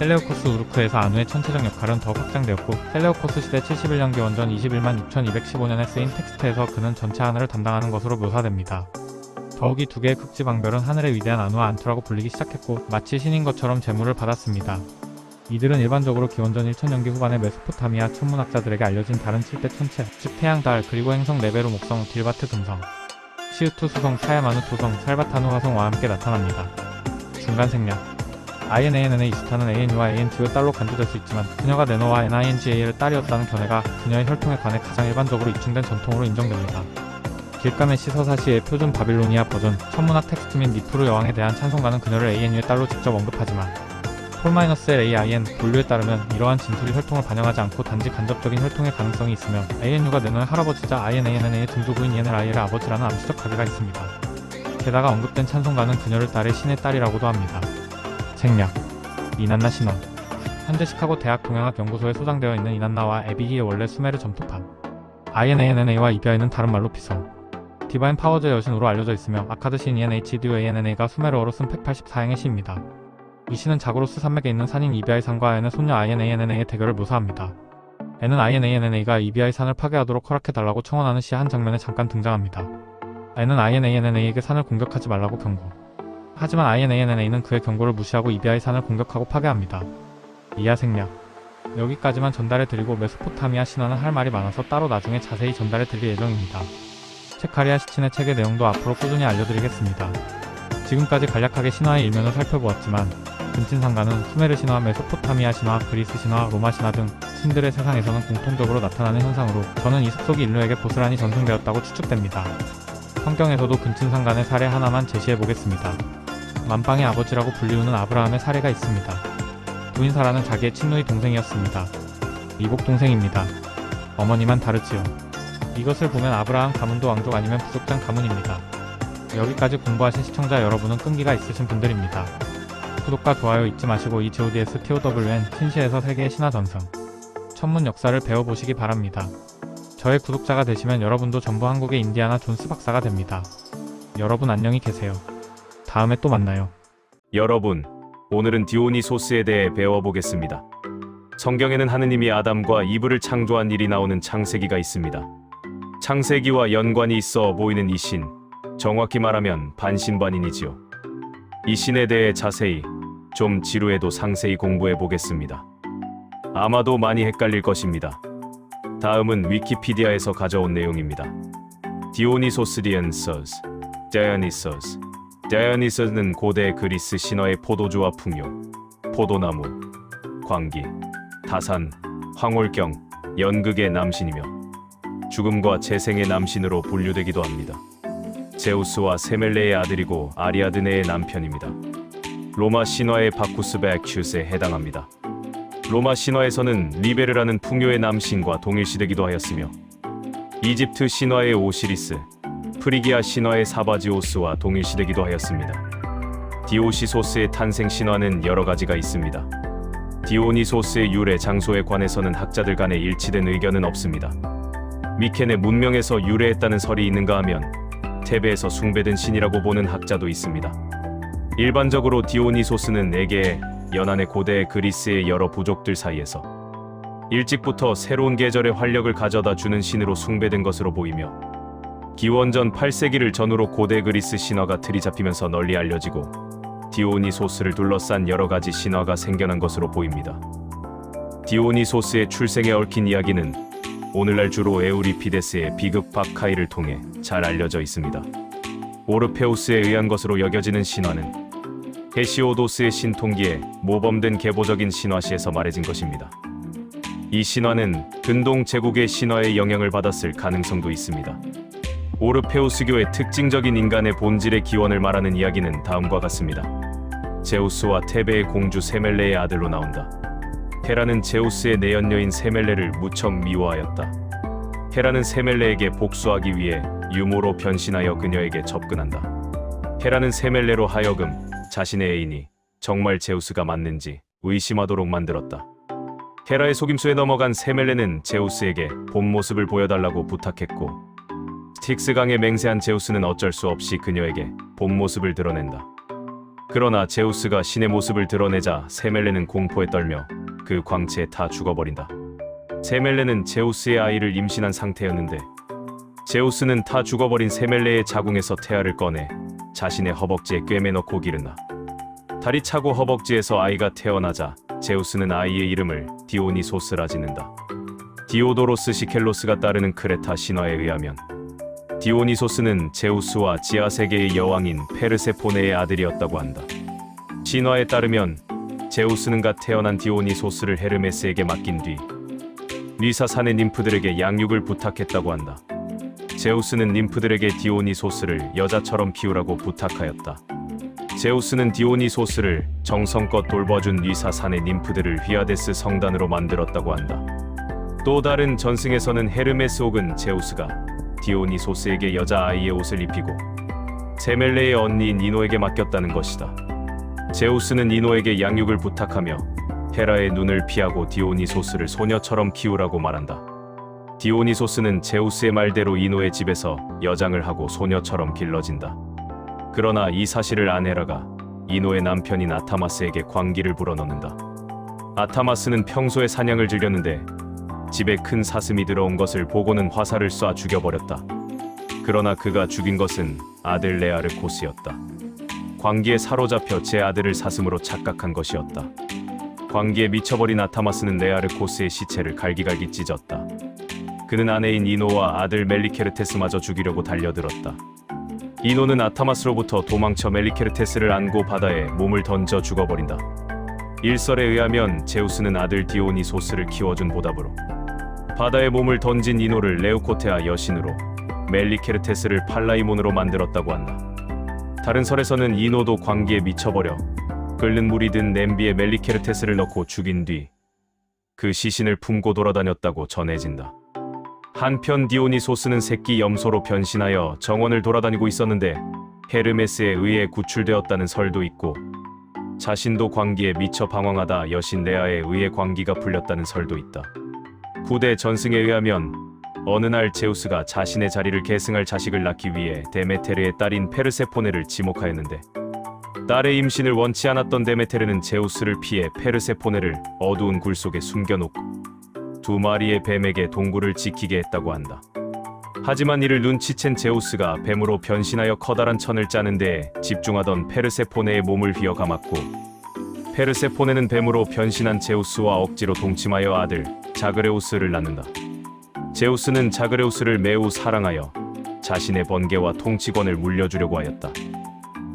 셀레우코스 우르크에서 아누의 천체적 역할은 더욱 확장되었고 셀레우코스 시대 71년 기원전 21만 6215년에 쓰인 텍스트에서 그는 전체 하늘을 담당하는 것으로 묘사됩니다. 더욱이 두 개의 극지방별은 하늘의 위대한 아누와 안투라고 불리기 시작했고 마치 신인 것처럼 제물을 받았습니다. 이들은 일반적으로 기원전 1000년기 후반의 메소포타미아 천문학자들에게 알려진 다른 7대 천체, 즉 태양, 달, 그리고 행성 네베루 목성, 딜바트 금성, 시우투 수성, 타야마누 토성, 살바타누 화성과 함께 나타납니다. 중간 생략 INANN의 이스타는 ANU와 ANT의 딸로 간주될 수 있지만 그녀가 네노와 NINGA의 딸이었다는 견해가 그녀의 혈통에 관해 가장 일반적으로 입증된 전통으로 인정됩니다. 길가메시 서사시의 표준 바빌로니아 버전 천문학 텍스트 및 니프루 여왕에 대한 찬송가는 그녀를 ANU의 딸로 직접 언급하지만 폴-LAIN 본류에 따르면 이러한 진술이 혈통을 반영하지 않고 단지 간접적인 혈통의 가능성이 있으며 ANU가 네노의 할아버지자 INANN의 등조부인 ENLI의 아버지라는 암시적 가계가 있습니다. 게다가 언급된 찬송가는 그녀를 딸의 신의 딸이라고도 합니다. 생략 이난나 신화 현재 시카고 대학 동양학 연구소에 소장되어 있는 이난나와 에비히의 원래 수메르 점토판 INANNA와 이비아이는 다른 말로 피성 디바인 파워즈의 여신으로 알려져 있으며 아카드 신 ENHDUANNA가 수메르어로 쓴 184행의 시입니다. 이 시는 자그로스 산맥에 있는 산인 이비아이 산과 엔의 손녀 INANNA의 대결을 묘사합니다. 엔은 INANNA가 이비아이 산을 파괴하도록 허락해달라고 청원하는 시의 한 장면에 잠깐 등장합니다. 엔은 INANNA에게 산을 공격하지 말라고 경고. 하지만 INANNA는 그의 경고를 무시하고 이비아이 산을 공격하고 파괴합니다. 이하 생략 여기까지만 전달해드리고 메소포타미아 신화는 할 말이 많아서 따로 나중에 자세히 전달해드릴 예정입니다. 체카리아 시친의 책의 내용도 앞으로 꾸준히 알려드리겠습니다. 지금까지 간략하게 신화의 일면을 살펴보았지만 근친상가는 수메르 신화, 메소포타미아 신화, 그리스 신화, 로마 신화 등 신들의 세상에서는 공통적으로 나타나는 현상으로 저는 이 숲속이 인류에게 고스란히 전승되었다고 추측됩니다. 성경에서도 근친상간의 사례 하나만 제시해보겠습니다. 만방의 아버지라고 불리우는 아브라함의 사례가 있습니다. 부인 사라는 자기의 친누이 동생이었습니다. 이복 동생입니다. 어머니만 다르지요. 이것을 보면 아브라함 가문도 왕족 아니면 부족장 가문입니다. 여기까지 공부하신 시청자 여러분은 끈기가 있으신 분들입니다. 구독과 좋아요 잊지 마시고 이 GODS TOWN 신시에서 세계의 신화 전승 천문 역사를 배워보시기 바랍니다. 저의 구독자가 되시면 여러분도 전부 한국의 인디아나 존스 박사가 됩니다. 여러분 안녕히 계세요. 다음에 또 만나요. 여러분, 오늘은 디오니소스에 대해 배워보겠습니다. 성경에는 하느님이 아담과 이브를 창조한 일이 나오는 창세기가 있습니다. 창세기와 연관이 있어 보이는 이 신, 정확히 말하면 반신반인이지요. 이 신에 대해 자세히, 좀 지루해도 상세히 공부해 보겠습니다. 아마도 많이 헷갈릴 것입니다. 다음은 위키피디아에서 가져온 내용입니다. 디오니소스 다이오니소스 다이오니소스는 고대 그리스 신화의 포도주와 풍요, 포도나무, 광기, 다산, 황홀경, 연극의 남신이며 죽음과 재생의 남신으로 분류되기도 합니다. 제우스와 세멜레의 아들이고 아리아드네의 남편입니다. 로마 신화의 바쿠스 베큐스에 해당합니다. 로마 신화에서는 리베르라는 풍요의 남신과 동일시되기도 하였으며 이집트 신화의 오시리스, 프리기아 신화의 사바지오스와 동일시되기도 하였습니다. 디오시소스의 탄생 신화는 여러 가지가 있습니다. 디오니소스의 유래 장소에 관해서는 학자들 간에 일치된 의견은 없습니다. 미케네 문명에서 유래했다는 설이 있는가 하면 테베에서 숭배된 신이라고 보는 학자도 있습니다. 일반적으로 디오니소스는 에게, 연안의 고대 그리스의 여러 부족들 사이에서 일찍부터 새로운 계절의 활력을 가져다 주는 신으로 숭배된 것으로 보이며 기원전 8세기를 전후로 고대 그리스 신화가 틀이 잡히면서 널리 알려지고 디오니소스를 둘러싼 여러 가지 신화가 생겨난 것으로 보입니다. 디오니소스의 출생에 얽힌 이야기는 오늘날 주로 에우리피데스의 비극 바카이를 통해 잘 알려져 있습니다. 오르페우스에 의한 것으로 여겨지는 신화는 헤시오도스의 신통기에 모범된 계보적인 신화시에서 말해진 것입니다. 이 신화는 근동 제국의 신화의 영향을 받았을 가능성도 있습니다. 오르페우스교의 특징적인 인간의 본질의 기원을 말하는 이야기는 다음과 같습니다. 제우스와 테베의 공주 세멜레의 아들로 나온다. 헤라는 제우스의 내연녀인 세멜레를 무척 미워하였다. 헤라는 세멜레에게 복수하기 위해 유모로 변신하여 그녀에게 접근한다. 헤라는 세멜레로 하여금 자신의 애인이 정말 제우스가 맞는지 의심하도록 만들었다. 헤라의 속임수에 넘어간 세멜레는 제우스에게 본 모습을 보여달라고 부탁했고 스틱스강에 맹세한 제우스는 어쩔 수 없이 그녀에게 본 모습을 드러낸다. 그러나 제우스가 신의 모습을 드러내자 세멜레는 공포에 떨며 그 광채에 타 죽어버린다. 세멜레는 제우스의 아이를 임신한 상태였는데 제우스는 타 죽어버린 세멜레의 자궁에서 태아를 꺼내 자신의 허벅지에 꿰매넣고 기르나 다리 차고 허벅지에서 아이가 태어나자 제우스는 아이의 이름을 디오니소스라 짓는다. 디오도로스 시켈로스가 따르는 크레타 신화에 의하면 디오니소스는 제우스와 지하 세계의 여왕인 페르세포네의 아들이었다고 한다. 신화에 따르면 제우스는 갓 태어난 디오니소스를 헤르메스에게 맡긴 뒤 리사산의 님프들에게 양육을 부탁했다고 한다. 제우스는 님프들에게 디오니소스를 여자처럼 키우라고 부탁하였다. 제우스는 디오니소스를 정성껏 돌봐준 리사산의 님프들을 휘아데스 성단으로 만들었다고 한다. 또 다른 전승에서는 헤르메스 혹은 제우스가 디오니소스에게 여자아이의 옷을 입히고 세멜레의 언니인 이노에게 맡겼다는 것이다. 제우스는 이노에게 양육을 부탁하며 헤라의 눈을 피하고 디오니소스를 소녀처럼 키우라고 말한다. 디오니소스는 제우스의 말대로 이노의 집에서 여장을 하고 소녀처럼 길러진다. 그러나 이 사실을 안 헤라가 이노의 남편인 아타마스에게 광기를 불어넣는다. 아타마스는 평소에 사냥을 즐겼는데 집에 큰 사슴이 들어온 것을 보고는 화살을 쏴 죽여버렸다. 그러나 그가 죽인 것은 아들 레아르코스였다. 광기에 사로잡혀 제 아들을 사슴으로 착각한 것이었다. 광기에 미쳐버린 아타마스는 레아르코스의 시체를 갈기갈기 찢었다. 그는 아내인 이노와 아들 멜리케르테스마저 죽이려고 달려들었다. 이노는 아타마스로부터 도망쳐 멜리케르테스를 안고 바다에 몸을 던져 죽어버린다. 일설에 의하면 제우스는 아들 디오니소스를 키워준 보답으로 바다에 몸을 던진 이노를 레우코테아 여신으로 멜리케르테스를 팔라이몬으로 만들었다고 한다. 다른 설에서는 이노도 광기에 미쳐버려 끓는 물이 든 냄비에 멜리케르테스를 넣고 죽인 뒤 그 시신을 품고 돌아다녔다고 전해진다. 한편 디오니소스는 새끼 염소로 변신하여 정원을 돌아다니고 있었는데 헤르메스에 의해 구출되었다는 설도 있고 자신도 광기에 미쳐 방황하다 여신 레아에 의해 광기가 풀렸다는 설도 있다. 후대 전승에 의하면 어느 날 제우스가 자신의 자리를 계승할 자식을 낳기 위해 데메테르의 딸인 페르세포네를 지목하였는데 딸의 임신을 원치 않았던 데메테르는 제우스를 피해 페르세포네를 어두운 굴 속에 숨겨놓고 2마리의 뱀에게 동굴을 지키게 했다고 한다. 하지만 이를 눈치챈 제우스가 뱀으로 변신하여 커다란 천을 짜는 데에 집중하던 페르세포네의 몸을 휘어 감았고 페르세포네는 뱀으로 변신한 제우스와 억지로 동침하여 아들 자그레우스를 낳는다. 제우스는 자그레우스를 매우 사랑하여 자신의 번개와 통치권을 물려주려고 하였다.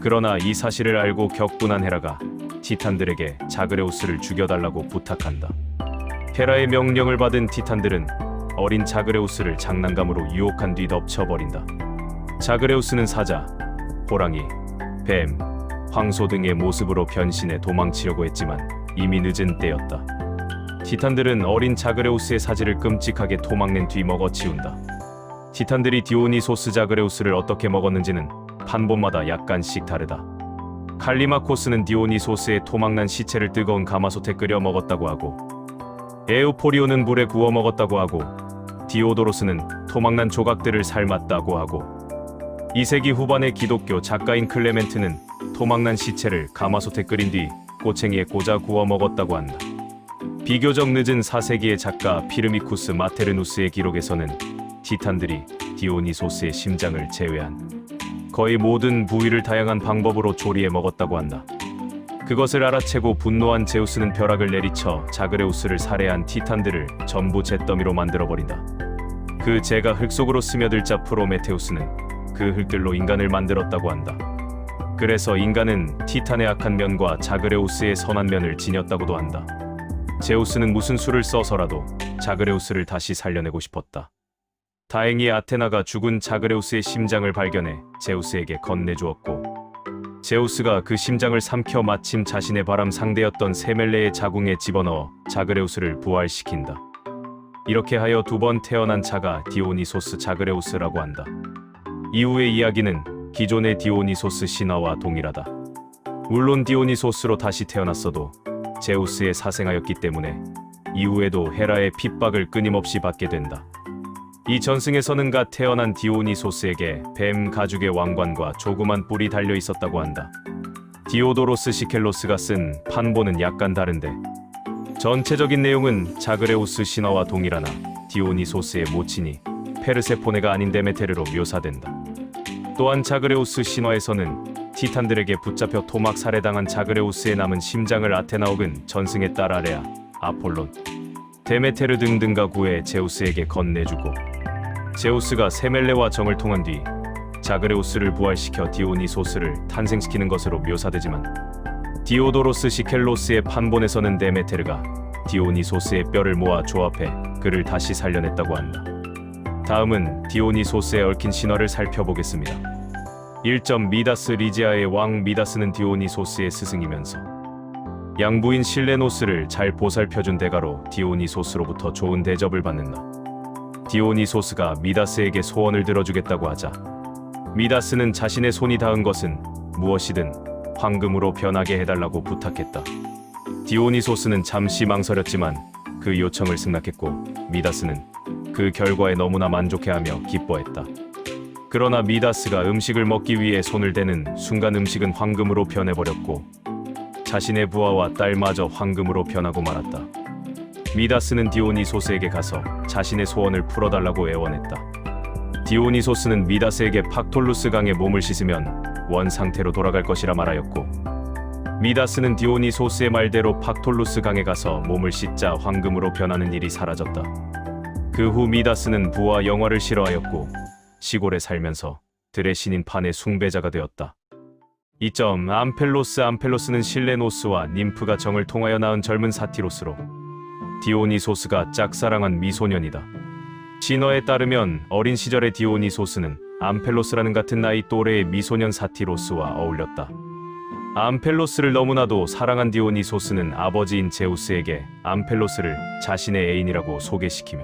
그러나 이 사실을 알고 격분한 헤라가 티탄들에게 자그레우스를 죽여달라고 부탁한다. 헤라의 명령을 받은 티탄들은 어린 자그레우스를 장난감으로 유혹한 뒤 덮쳐버린다. 자그레우스는 사자, 호랑이, 뱀, 황소 등의 모습으로 변신해 도망치려고 했지만 이미 늦은 때였다. 티탄들은 어린 자그레우스의 사지를 끔찍하게 토막낸 뒤 먹어치운다. 티탄들이 디오니소스 자그레우스를 어떻게 먹었는지는 판본마다 약간씩 다르다. 칼리마코스는 디오니소스의 토막난 시체를 뜨거운 가마솥에 끓여 먹었다고 하고 에우포리오는 물에 구워 먹었다고 하고 디오도로스는 토막난 조각들을 삶았다고 하고 2세기 후반의 기독교 작가인 클레멘트는 토막난 시체를 가마솥에 끓인 뒤 꼬챙이에 꽂아 구워 먹었다고 한다. 비교적 늦은 4세기의 작가 피르미쿠스 마테르누스의 기록에서는 티탄들이 디오니소스의 심장을 제외한 거의 모든 부위를 다양한 방법으로 조리해 먹었다고 한다. 그것을 알아채고 분노한 제우스는 벼락을 내리쳐 자그레우스를 살해한 티탄들을 전부 잿더미로 만들어버린다. 그 재가 흙 속으로 스며들자 프로메테우스는 그 흙들로 인간을 만들었다고 한다. 그래서 인간은 티탄의 악한 면과 자그레우스의 선한 면을 지녔다고도 한다. 제우스는 무슨 수를 써서라도 자그레우스를 다시 살려내고 싶었다. 다행히 아테나가 죽은 자그레우스의 심장을 발견해 제우스에게 건네주었고 제우스가 그 심장을 삼켜 마침 자신의 바람 상대였던 세멜레의 자궁에 집어넣어 자그레우스를 부활시킨다. 이렇게 하여 2번 태어난 자가 디오니소스 자그레우스라고 한다. 이후의 이야기는 기존의 디오니소스 신화와 동일하다. 물론 디오니소스로 다시 태어났어도 제우스의 사생아였기 때문에 이후에도 헤라의 핍박을 끊임없이 받게 된다. 이 전승에서는 갓 태어난 디오니소스에게 뱀 가죽의 왕관과 조그만 뿔이 달려 있었다고 한다. 디오도로스 시켈로스가 쓴 판본은 약간 다른데 전체적인 내용은 자그레우스 신화와 동일하나 디오니소스의 모친이 페르세포네가 아닌 데메테르로 묘사된다. 또한 자그레우스 신화에서는 티탄들에게 붙잡혀 토막 살해당한 자그레우스의 남은 심장을 아테나 혹은 전승의 딸 아레아, 아폴론, 데메테르 등등과 구해 제우스에게 건네주고 제우스가 세멜레와 정을 통한 뒤 자그레우스를 부활시켜 디오니소스를 탄생시키는 것으로 묘사되지만 디오도로스 시켈로스의 판본에서는 데메테르가 디오니소스의 뼈를 모아 조합해 그를 다시 살려냈다고 한다. 다음은 디오니소스에 얽힌 신화를 살펴보겠습니다. 1점 미다스 리지아의 왕 미다스는 디오니소스의 스승이면서 양부인 실레노스를 잘 보살펴준 대가로 디오니소스로부터 좋은 대접을 받는다. 디오니소스가 미다스에게 소원을 들어주겠다고 하자 미다스는 자신의 손이 닿은 것은 무엇이든 황금으로 변하게 해달라고 부탁했다. 디오니소스는 잠시 망설였지만 그 요청을 승낙했고 미다스는 그 결과에 너무나 만족해하며 기뻐했다. 그러나 미다스가 음식을 먹기 위해 손을 대는 순간 음식은 황금으로 변해버렸고 자신의 부하와 딸마저 황금으로 변하고 말았다. 미다스는 디오니소스에게 가서 자신의 소원을 풀어달라고 애원했다. 디오니소스는 미다스에게 팍톨루스 강에 몸을 씻으면 원 상태로 돌아갈 것이라 말하였고 미다스는 디오니소스의 말대로 팍톨루스 강에 가서 몸을 씻자 황금으로 변하는 일이 사라졌다. 그 후 미다스는 부와 영화를 싫어하였고 시골에 살면서 들의 신인 판의 숭배자가 되었다. 2점 암펠로스는 실레노스와 님프가 정을 통하여 낳은 젊은 사티로스로 디오니소스가 짝사랑한 미소년이다. 신화에 따르면 어린 시절의 디오니소스는 암펠로스라는 같은 나이 또래의 미소년 사티로스와 어울렸다. 암펠로스를 너무나도 사랑한 디오니소스는 아버지인 제우스에게 암펠로스를 자신의 애인이라고 소개시키며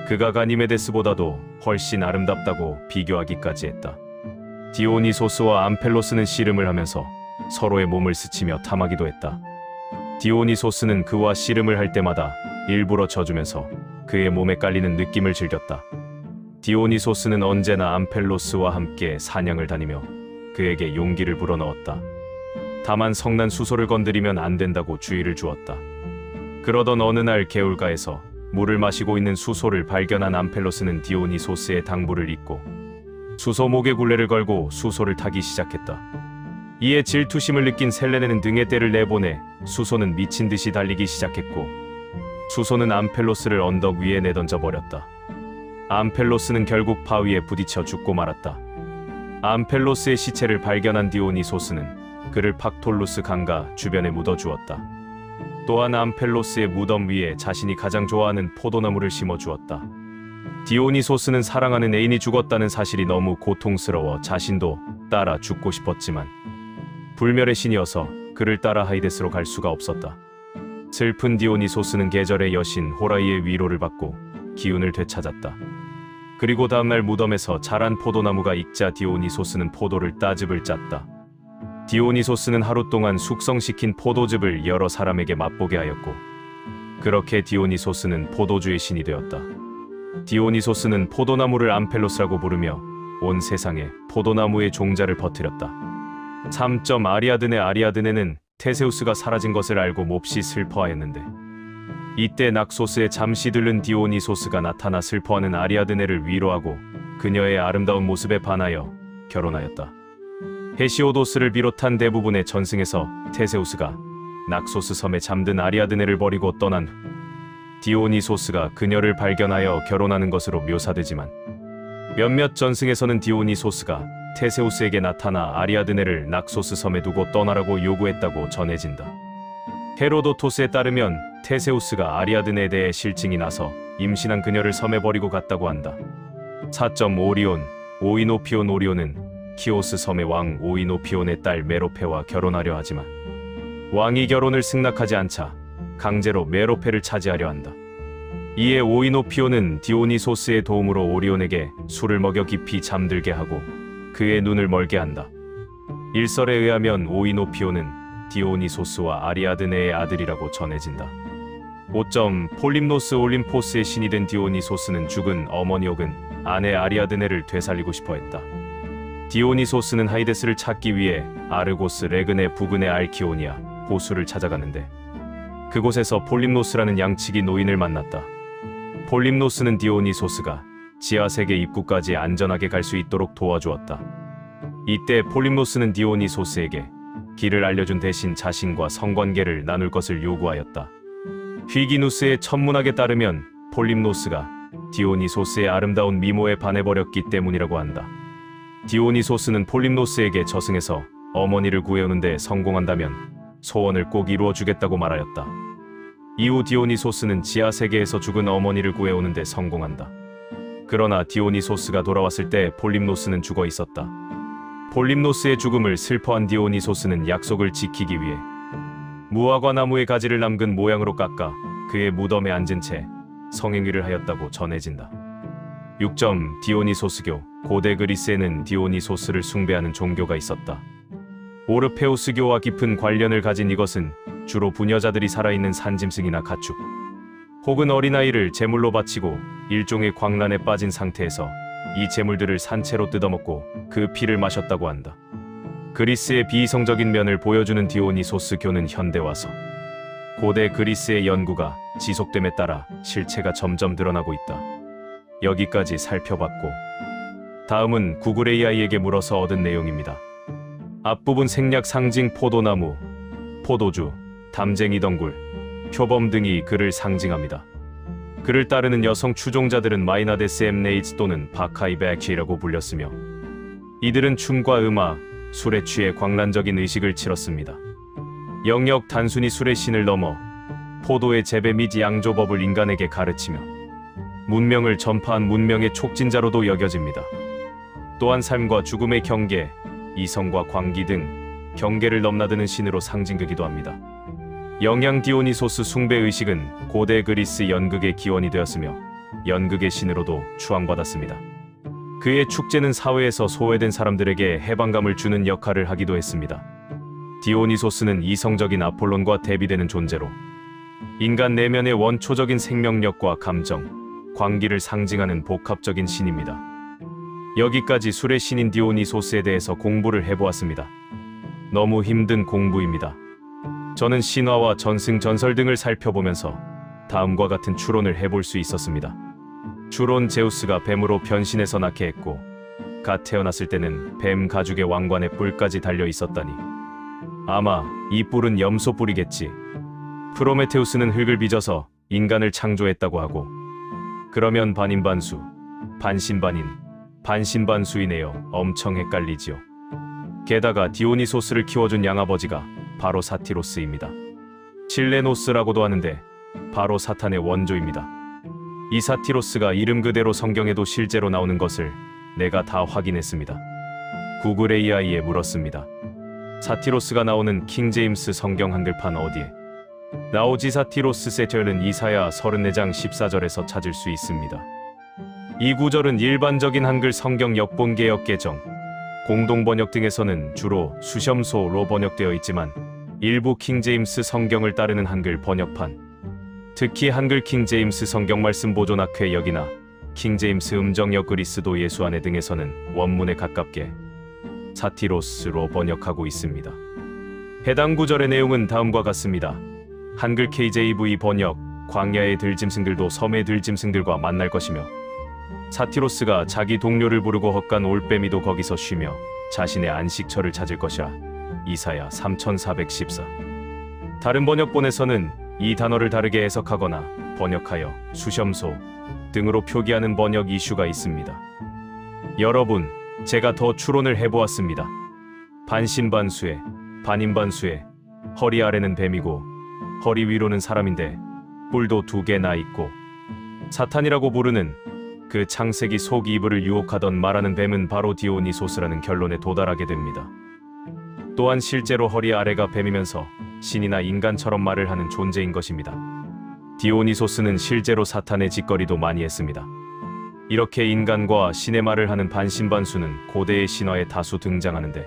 그가 가니메데스보다도 훨씬 아름답다고 비교하기까지 했다. 디오니소스와 암펠로스는 씨름을 하면서 서로의 몸을 스치며 탐하기도 했다. 디오니소스는 그와 씨름을 할 때마다 일부러 져주면서 그의 몸에 깔리는 느낌을 즐겼다. 디오니소스는 언제나 암펠로스와 함께 사냥을 다니며 그에게 용기를 불어넣었다. 다만 성난 수소를 건드리면 안 된다고 주의를 주었다. 그러던 어느 날 개울가에서 물을 마시고 있는 수소를 발견한 암펠로스는 디오니소스의 당부를 잊고 수소 목에 굴레를 걸고 수소를 타기 시작했다. 이에 질투심을 느낀 셀레네는 등에 떼를 내보내 수소는 미친 듯이 달리기 시작했고 수소는 암펠로스를 언덕 위에 내던져 버렸다. 암펠로스는 결국 바위에 부딪혀 죽고 말았다. 암펠로스의 시체를 발견한 디오니소스는 그를 팍톨루스 강가 주변에 묻어주었다. 또한 암펠로스의 무덤 위에 자신이 가장 좋아하는 포도나무를 심어주었다. 디오니소스는 사랑하는 애인이 죽었다는 사실이 너무 고통스러워 자신도 따라 죽고 싶었지만 불멸의 신이어서 그를 따라 하이데스로 갈 수가 없었다. 슬픈 디오니소스는 계절의 여신 호라이의 위로를 받고 기운을 되찾았다. 그리고 다음날 무덤에서 자란 포도나무가 익자 디오니소스는 포도를 따집을 짰다. 디오니소스는 하루 동안 숙성시킨 포도즙을 여러 사람에게 맛보게 하였고 그렇게 디오니소스는 포도주의 신이 되었다. 디오니소스는 포도나무를 암펠로스라고 부르며 온 세상에 포도나무의 종자를 퍼뜨렸다. 3점 아리아드네는 테세우스가 사라진 것을 알고 몹시 슬퍼하였는데 이때 낙소스에 잠시 들른 디오니소스가 나타나 슬퍼하는 아리아드네를 위로하고 그녀의 아름다운 모습에 반하여 결혼하였다. 헤시오도스를 비롯한 대부분의 전승에서 테세우스가 낙소스 섬에 잠든 아리아드네를 버리고 떠난 후 디오니소스가 그녀를 발견하여 결혼하는 것으로 묘사되지만 몇몇 전승에서는 디오니소스가 테세우스에게 나타나 아리아드네를 낙소스 섬에 두고 떠나라고 요구했다고 전해진다. 헤로도토스에 따르면 테세우스가 아리아드네에 대해 실증이 나서 임신한 그녀를 섬에 버리고 갔다고 한다. 4점 오리온은 키오스 섬의 왕 오이노피온의 딸 메로페와 결혼하려 하지만 왕이 결혼을 승낙하지 않자 강제로 메로페를 차지하려 한다. 이에 오이노피온은 디오니소스의 도움으로 오리온에게 술을 먹여 깊이 잠들게 하고 그의 눈을 멀게 한다. 일설에 의하면 오이노피온은 디오니소스와 아리아드네의 아들이라고 전해진다. 5점 폴림노스 올림포스의 신이 된 디오니소스는 죽은 어머니 혹은 아내 아리아드네를 되살리고 싶어 했다. 디오니소스는 하이데스를 찾기 위해 아르고스 레근의 부근의 알키오니아 호수를 찾아가는데 그곳에서 폴림노스라는 양치기 노인을 만났다. 폴림노스는 디오니소스가 지하세계 입구까지 안전하게 갈 수 있도록 도와주었다. 이때 폴림노스는 디오니소스에게 길을 알려준 대신 자신과 성관계를 나눌 것을 요구하였다. 휘기누스의 천문학에 따르면 폴림노스가 디오니소스의 아름다운 미모에 반해버렸기 때문이라고 한다. 디오니소스는 폴림노스에게 저승에서 어머니를 구해오는 데 성공한다면 소원을 꼭 이루어주겠다고 말하였다. 이후 디오니소스는 지하세계에서 죽은 어머니를 구해오는 데 성공한다. 그러나 디오니소스가 돌아왔을 때 폴림노스는 죽어 있었다. 폴림노스의 죽음을 슬퍼한 디오니소스는 약속을 지키기 위해 무화과 나무의 가지를 남근 모양으로 깎아 그의 무덤에 앉은 채 성행위를 하였다고 전해진다. 6점 디오니소스교. 고대 그리스에는 디오니소스를 숭배하는 종교가 있었다. 오르페우스교와 깊은 관련을 가진 이것은 주로 부녀자들이 살아있는 산짐승이나 가축 혹은 어린아이를 제물로 바치고 일종의 광란에 빠진 상태에서 이 제물들을 산채로 뜯어먹고 그 피를 마셨다고 한다. 그리스의 비이성적인 면을 보여주는 디오니소스교는 현대 와서 고대 그리스의 연구가 지속됨에 따라 실체가 점점 드러나고 있다. 여기까지 살펴봤고 다음은 구글 AI에게 물어서 얻은 내용입니다. 앞부분 생략 상징 포도나무, 포도주, 담쟁이 덩굴, 표범 등이 그를 상징합니다. 그를 따르는 여성 추종자들은 마이나데스 엠네이츠 또는 바카이베키라고 불렸으며 이들은 춤과 음악, 술에 취해 광란적인 의식을 치렀습니다. 영역 단순히 술의 신을 넘어 포도의 재배 및 양조법을 인간에게 가르치며 문명을 전파한 문명의 촉진자로도 여겨집니다. 또한 삶과 죽음의 경계, 이성과 광기 등 경계를 넘나드는 신으로 상징되기도 합니다. 영양 디오니소스 숭배 의식은 고대 그리스 연극의 기원이 되었으며 연극의 신으로도 추앙받았습니다. 그의 축제는 사회에서 소외된 사람들에게 해방감을 주는 역할을 하기도 했습니다. 디오니소스는 이성적인 아폴론과 대비되는 존재로 인간 내면의 원초적인 생명력과 감정, 광기를 상징하는 복합적인 신입니다. 여기까지 술의 신인 디오니소스에 대해서 공부를 해보았습니다. 너무 힘든 공부입니다. 저는 신화와 전승 전설 등을 살펴보면서 다음과 같은 추론을 해볼 수 있었습니다. 추론 제우스가 뱀으로 변신해서 낳게 했고 갓 태어났을 때는 뱀 가죽의 왕관에 뿔까지 달려 있었다니 아마 이 뿔은 염소 뿔이겠지. 프로메테우스는 흙을 빚어서 인간을 창조했다고 하고 그러면 반인반수, 반신반인, 반신반수이네요. 엄청 헷갈리지요. 게다가 디오니소스를 키워준 양아버지가 바로 사티로스입니다. 칠레노스라고도 하는데 바로 사탄의 원조입니다. 이 사티로스가 이름 그대로 성경에도 실제로 나오는 것을 내가 다 확인했습니다. 구글 AI에 물었습니다. 사티로스가 나오는 킹제임스 성경 한글판 어디에? 나오지? 사티로스 세절은 이사야 34장 14절에서 찾을 수 있습니다. 이 구절은 일반적인 한글 성경 역본개역 개정, 공동번역 등에서는 주로 수겸소로 번역되어 있지만 일부 킹제임스 성경을 따르는 한글 번역판, 특히 한글 킹제임스 성경 말씀 보존학회 역이나 킹제임스 음정역 그리스도 예수 안에 등에서는 원문에 가깝게 사티로스로 번역하고 있습니다. 해당 구절의 내용은 다음과 같습니다. 한글 KJV 번역, 광야의 들짐승들도 섬의 들짐승들과 만날 것이며 사티로스가 자기 동료를 부르고 헛간 올빼미도 거기서 쉬며 자신의 안식처를 찾을 것이라. 이사야 3414. 다른 번역본에서는 이 단어를 다르게 해석하거나 번역하여 수겸소 등으로 표기하는 번역 이슈가 있습니다. 여러분, 제가 더 추론을 해보았습니다. 반신반수에, 반인반수에, 허리 아래는 뱀이고 허리 위로는 사람인데 뿔도 2개 나 있고 사탄이라고 부르는 그 창세기 속 이브를 유혹하던 말하는 뱀은 바로 디오니소스라는 결론에 도달하게 됩니다. 또한 실제로 허리 아래가 뱀이면서 신이나 인간처럼 말을 하는 존재인 것입니다. 디오니소스는 실제로 사탄의 짓거리도 많이 했습니다. 이렇게 인간과 신의 말을 하는 반신반수는 고대의 신화에 다수 등장하는데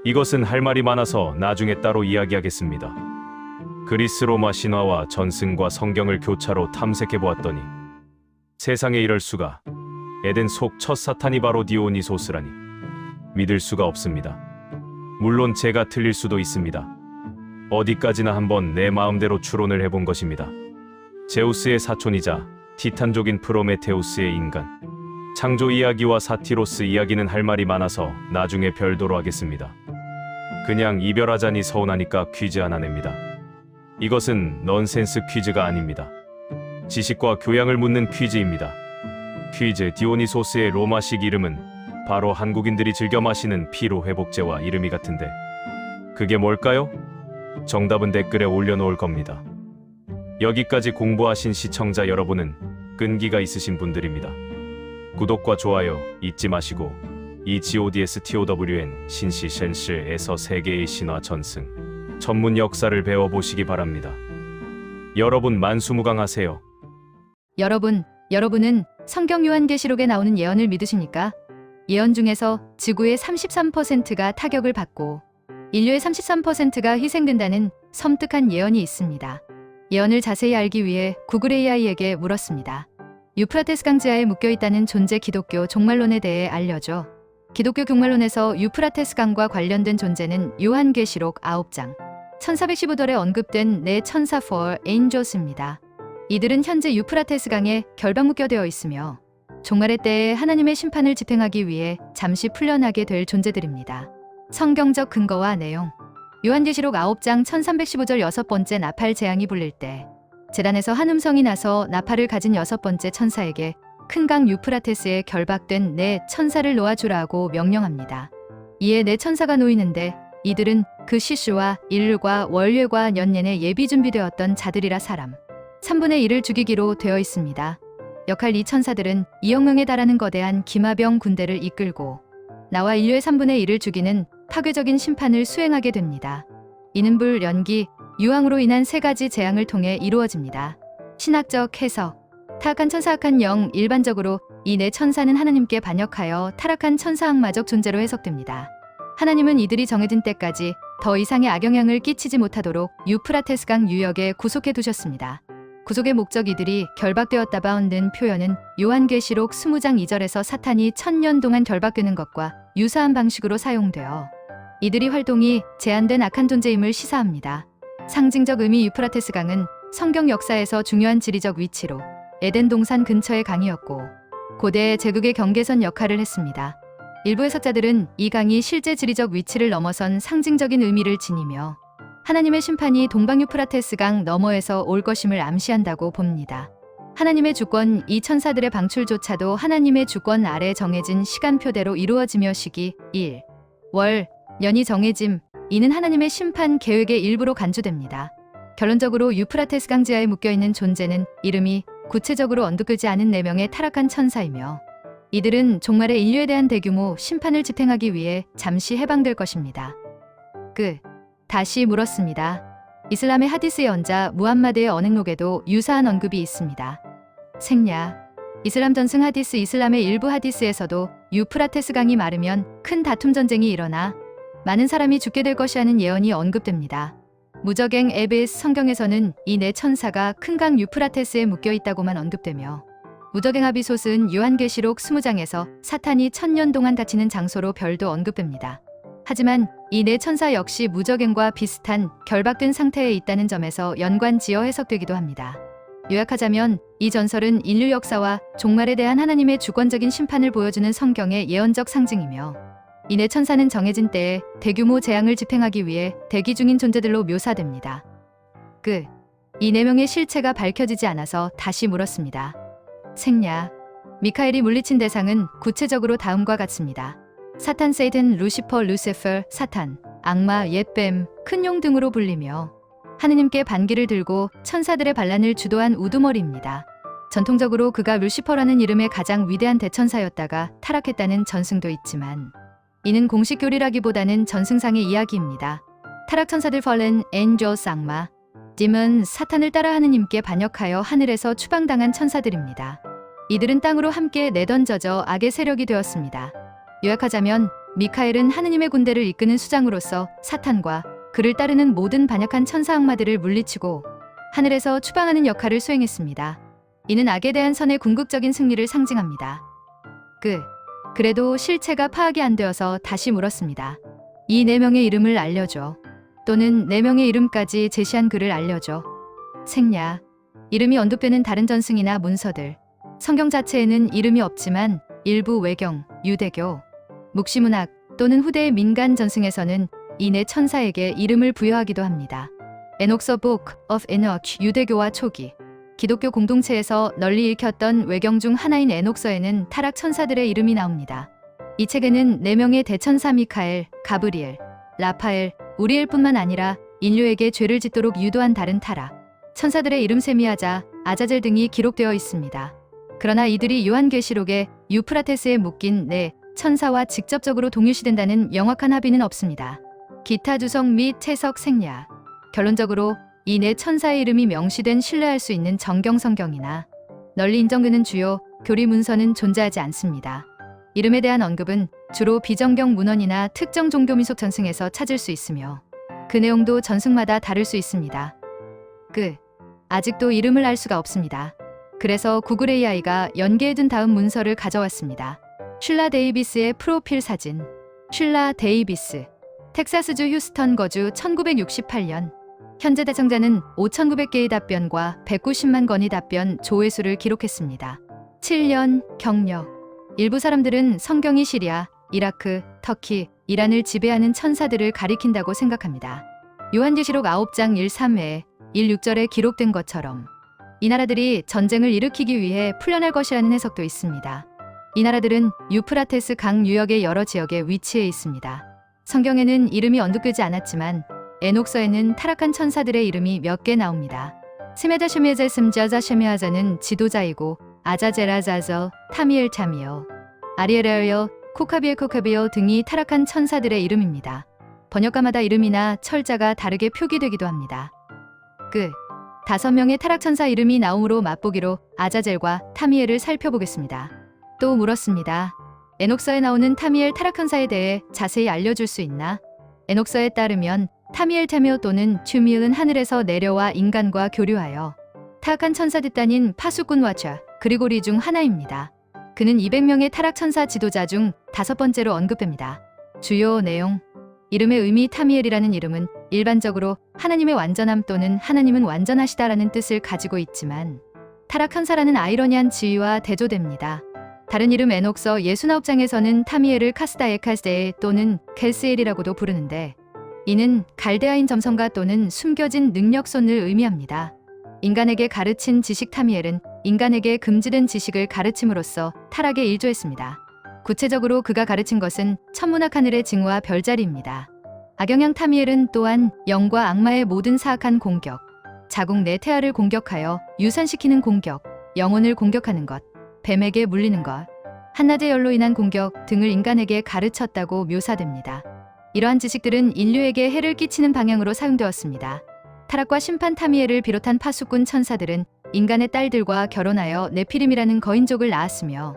이것은 할 말이 많아서 나중에 따로 이야기하겠습니다. 그리스 로마 신화와 전승과 성경을 교차로 탐색해보았더니 세상에 이럴 수가. 에덴 속 첫 사탄이 바로 디오니소스라니. 믿을 수가 없습니다. 물론 제가 틀릴 수도 있습니다. 어디까지나 한번 내 마음대로 추론을 해본 것입니다. 제우스의 사촌이자 티탄족인 프로메테우스의 인간, 창조 이야기와 사티로스 이야기는 할 말이 많아서 나중에 별도로 하겠습니다. 그냥 이별하자니 서운하니까 퀴즈 하나 냅니다. 이것은 넌센스 퀴즈가 아닙니다. 지식과 교양을 묻는 퀴즈입니다. 퀴즈 디오니소스의 로마식 이름은 바로 한국인들이 즐겨 마시는 피로회복제와 이름이 같은데 그게 뭘까요? 정답은 댓글에 올려놓을 겁니다. 여기까지 공부하신 시청자 여러분은 끈기가 있으신 분들입니다. 구독과 좋아요 잊지 마시고 이 GODSTOWN 신시센스에서 세계의 신화 전승 전문 역사를 배워보시기 바랍니다. 여러분 만수무강하세요. 여러분은 성경 요한계시록에 나오는 예언을 믿으십니까? 예언 중에서 지구의 33%가 타격을 받고 인류의 33%가 희생된다는 섬뜩한 예언이 있습니다. 예언을 자세히 알기 위해 구글 AI에게 물었습니다. 유프라테스 강지하에 묶여있다는 존재 기독교 종말론에 대해 알려줘. 기독교 종말론에서 유프라테스 강과 관련된 존재는 요한계시록 9장 1415절에 언급된 네 천사 for angels입니다. 이들은 현재 유프라테스 강에 결박 묶여되어 있으며 종말의 때에 하나님의 심판을 집행하기 위해 잠시 풀려나게 될 존재들입니다. 성경적 근거와 내용. 요한계시록 9장 1315절 6번째 나팔 재앙이 불릴 때 제단에서 한 음성이 나서 나팔을 가진 6번째 천사에게 큰 강 유프라테스에 결박된 네 천사를 놓아주라고 명령합니다. 이에 네 천사가 놓이는데 이들은 그 시수와 인류과 월류과 년년에 예비 준비되었던 자들이라 사람 3분의 1을 죽이기로 되어 있습니다. 역할 이 천사들은 2억 명에 달하는 거대한 기마병 군대를 이끌고 나와 인류의 3분의 1을 죽이는 파괴적인 심판을 수행하게 됩니다. 이는 불, 연기, 유황으로 인한 세 가지 재앙을 통해 이루어집니다. 신학적 해석. 타락한 천사 악한 영. 일반적으로 이 네 천사는 하나님께 반역하여 타락한 천사 악마적 존재로 해석됩니다. 하나님은 이들이 정해진 때까지 더 이상의 악영향을 끼치지 못하도록 유프라테스 강 유역에 구속해 두셨습니다. 구속의 목적 이들이 결박되었다 바운드는 표현은 요한계시록 20장 2절에서 사탄이 1000년 동안 결박되는 것과 유사한 방식으로 사용되어 이들이 활동이 제한된 악한 존재임을 시사합니다. 상징적 의미. 유프라테스 강은 성경 역사에서 중요한 지리적 위치로 에덴 동산 근처의 강이었고 고대 제국의 경계선 역할을 했습니다. 일부 해석자들은 이 강이 실제 지리적 위치를 넘어선 상징적인 의미를 지니며 하나님의 심판이 동방 유프라테스 강 너머에서 올 것임을 암시한다고 봅니다. 하나님의 주권. 이 천사들의 방출조차도 하나님의 주권 아래 정해진 시간표대로 이루어지며 시기, 일, 월, 년이 정해짐. 이는 하나님의 심판 계획의 일부로 간주됩니다. 결론적으로 유프라테스 강지하에 묶여있는 존재는 이름이 구체적으로 언급되지 않은 4명의 타락한 천사이며 이들은 종말의 인류에 대한 대규모 심판을 집행하기 위해 잠시 해방될 것입니다. 다시 물었습니다. 이슬람의 하디스의 언자 무함마드의 언행록에도 유사한 언급이 있습니다. 생략. 이슬람 전승 하디스. 이슬람의 일부 하디스에서도 유프라테스 강이 마르면 큰 다툼 전쟁이 일어나 많은 사람이 죽게 될 것이라는 예언이 언급됩니다. 무적행 에베스. 성경에서는 이 네 천사가 큰 강 유프라테스에 묶여 있다고만 언급되며 무적행 아비솥은 요한계시록 20장에서 사탄이 1000년 동안 갇히는 장소로 별도 언급됩니다. 하지만 이 네 천사 역시 무적행과 비슷한 결박된 상태에 있다는 점에서 연관지어 해석되기도 합니다. 요약하자면 이 전설은 인류 역사와 종말에 대한 하나님의 주권적인 심판을 보여주는 성경의 예언적 상징이며 이 네 천사는 정해진 때에 대규모 재앙을 집행하기 위해 대기 중인 존재들로 묘사됩니다. 이 4명의 실체가 밝혀지지 않아서 다시 물었습니다. 생략. 미카엘이 물리친 대상은 구체적으로 다음과 같습니다. 사탄, 세이든, 루시퍼, 루세퍼, 사탄, 악마, 옛뱀, 큰 용 등으로 불리며 하느님께 반기를 들고 천사들의 반란을 주도한 우두머리입니다. 전통적으로 그가 루시퍼라는 이름의 가장 위대한 대천사였다가 타락했다는 전승도 있지만 이는 공식 교리라기보다는 전승상의 이야기입니다. 타락 천사들 fallen angels 악마, demon 사탄을 따라 하느님께 반역하여 하늘에서 추방당한 천사들입니다. 이들은 땅으로 함께 내던져져 악의 세력이 되었습니다. 요약하자면 미카엘은 하느님의 군대를 이끄는 수장으로서 사탄과 그를 따르는 모든 반역한 천사 악마들을 물리치고 하늘에서 추방하는 역할을 수행했습니다. 이는 악에 대한 선의 궁극적인 승리를 상징합니다. 그래도 실체가 파악이 안 되어서 다시 물었습니다. 이 4명의 이름을 알려줘. 또는 4명의 이름까지 제시한 글을 알려줘. 생야. 이름이 언급되는 다른 전승이나 문서들. 성경 자체에는 이름이 없지만 일부 외경, 유대교, 묵시문학 또는 후대의 민간 전승에서는 이 4천사에게 이름을 부여하기도 합니다. 에녹서 Book of Enoch 유대교와 초기 기독교 공동체에서 널리 읽혔던 외경 중 하나인 에녹서에는 타락 천사들의 이름이 나옵니다. 이 책에는 4명의 대천사 미카엘, 가브리엘, 라파엘, 우리엘뿐만 아니라 인류에게 죄를 짓도록 유도한 다른 타락 천사들의 이름 세미하자, 아자젤 등이 기록되어 있습니다. 그러나 이들이 요한계시록에 유프라테스에 묶인 4 천사와 직접적으로 동일시된다는 명확한 합의는 없습니다. 기타 주석 및 채석 생략. 결론적으로 이 4 천사의 이름이 명시된 신뢰할 수 있는 정경 성경이나 널리 인정되는 주요 교리 문서는 존재하지 않습니다. 이름에 대한 언급은 주로 비정경 문헌이나 특정 종교 민속 전승에서 찾을 수 있으며 그 내용도 전승마다 다를 수 있습니다. 아직도 이름을 알 수가 없습니다. 그래서 구글 AI가 연계해둔 다음 문서를 가져왔습니다. 쉴라 데이비스의 프로필 사진. 쉴라 데이비스. 텍사스주 휴스턴 거주 1968년. 현재 대청자는 5,900개의 답변과 190만 건의 답변 조회수를 기록했습니다. 7년 경력. 일부 사람들은 성경이 시리아, 이라크, 터키, 이란을 지배하는 천사들을 가리킨다고 생각합니다. 요한계시록 9장 1-3회 1-6절에 기록된 것처럼 이 나라들이 전쟁을 일으키기 위해 풀려날 것이라는 해석도 있습니다. 이 나라들은 유프라테스 강 유역의 여러 지역에 위치해 있습니다. 성경에는 이름이 언급되지 않았지만 에녹서에는 타락한 천사들의 이름이 몇 개 나옵니다. 스메다 쉐메제 스մ자자 쉐메하자는 지도자이고 아자제라자저, 타미엘 타미어, 아리에레어, 코카비엘 등이 타락한 천사들의 이름입니다. 번역가마다 이름이나 철자가 다르게 표기되기도 합니다. 5명의 타락 천사 이름이 나옴으로 맛보기로 아자젤과 타미엘을 살펴보겠습니다. 또 물었습니다. 에녹서에 나오는 타미엘 타락 천사에 대해 자세히 알려줄 수 있나? 에녹서에 따르면 타미엘 타미오 또는 튜미은 하늘에서 내려와 인간과 교류하여 타락한 천사 뒷단인 파수꾼 와차 그리고리 중 하나입니다. 그는 200명의 타락 천사 지도자 중 5번째로 언급됩니다. 주요 내용. 이름의 의미 타미엘이라는 이름은 일반적으로 하나님의 완전함 또는 하나님은 완전하시다라는 뜻을 가지고 있지만 타락 천사라는 아이러니한 지위와 대조됩니다. 다른 이름 에녹서 69장에서는 타미엘을 카스다에카스데 또는 켈스엘이라고도 부르는데 이는 갈대아인 점성가 또는 숨겨진 능력손을 의미합니다. 인간에게 가르친 지식 타미엘은 인간에게 금지된 지식을 가르침으로써 타락에 일조했습니다. 구체적으로 그가 가르친 것은 천문학 하늘의 징후와 별자리입니다. 악영향 타미엘은 또한 영과 악마의 모든 사악한 공격, 자국 내 태아를 공격하여 유산시키는 공격, 영혼을 공격하는 것, 뱀에게 물리는 것, 한낮의 열로 인한 공격 등을 인간에게 가르쳤다고 묘사됩니다. 이러한 지식들은 인류에게 해를 끼치는 방향으로 사용되었습니다. 타락과 심판 타미엘을 비롯한 파수꾼 천사들은 인간의 딸들과 결혼하여 네피림이라는 거인족을 낳았으며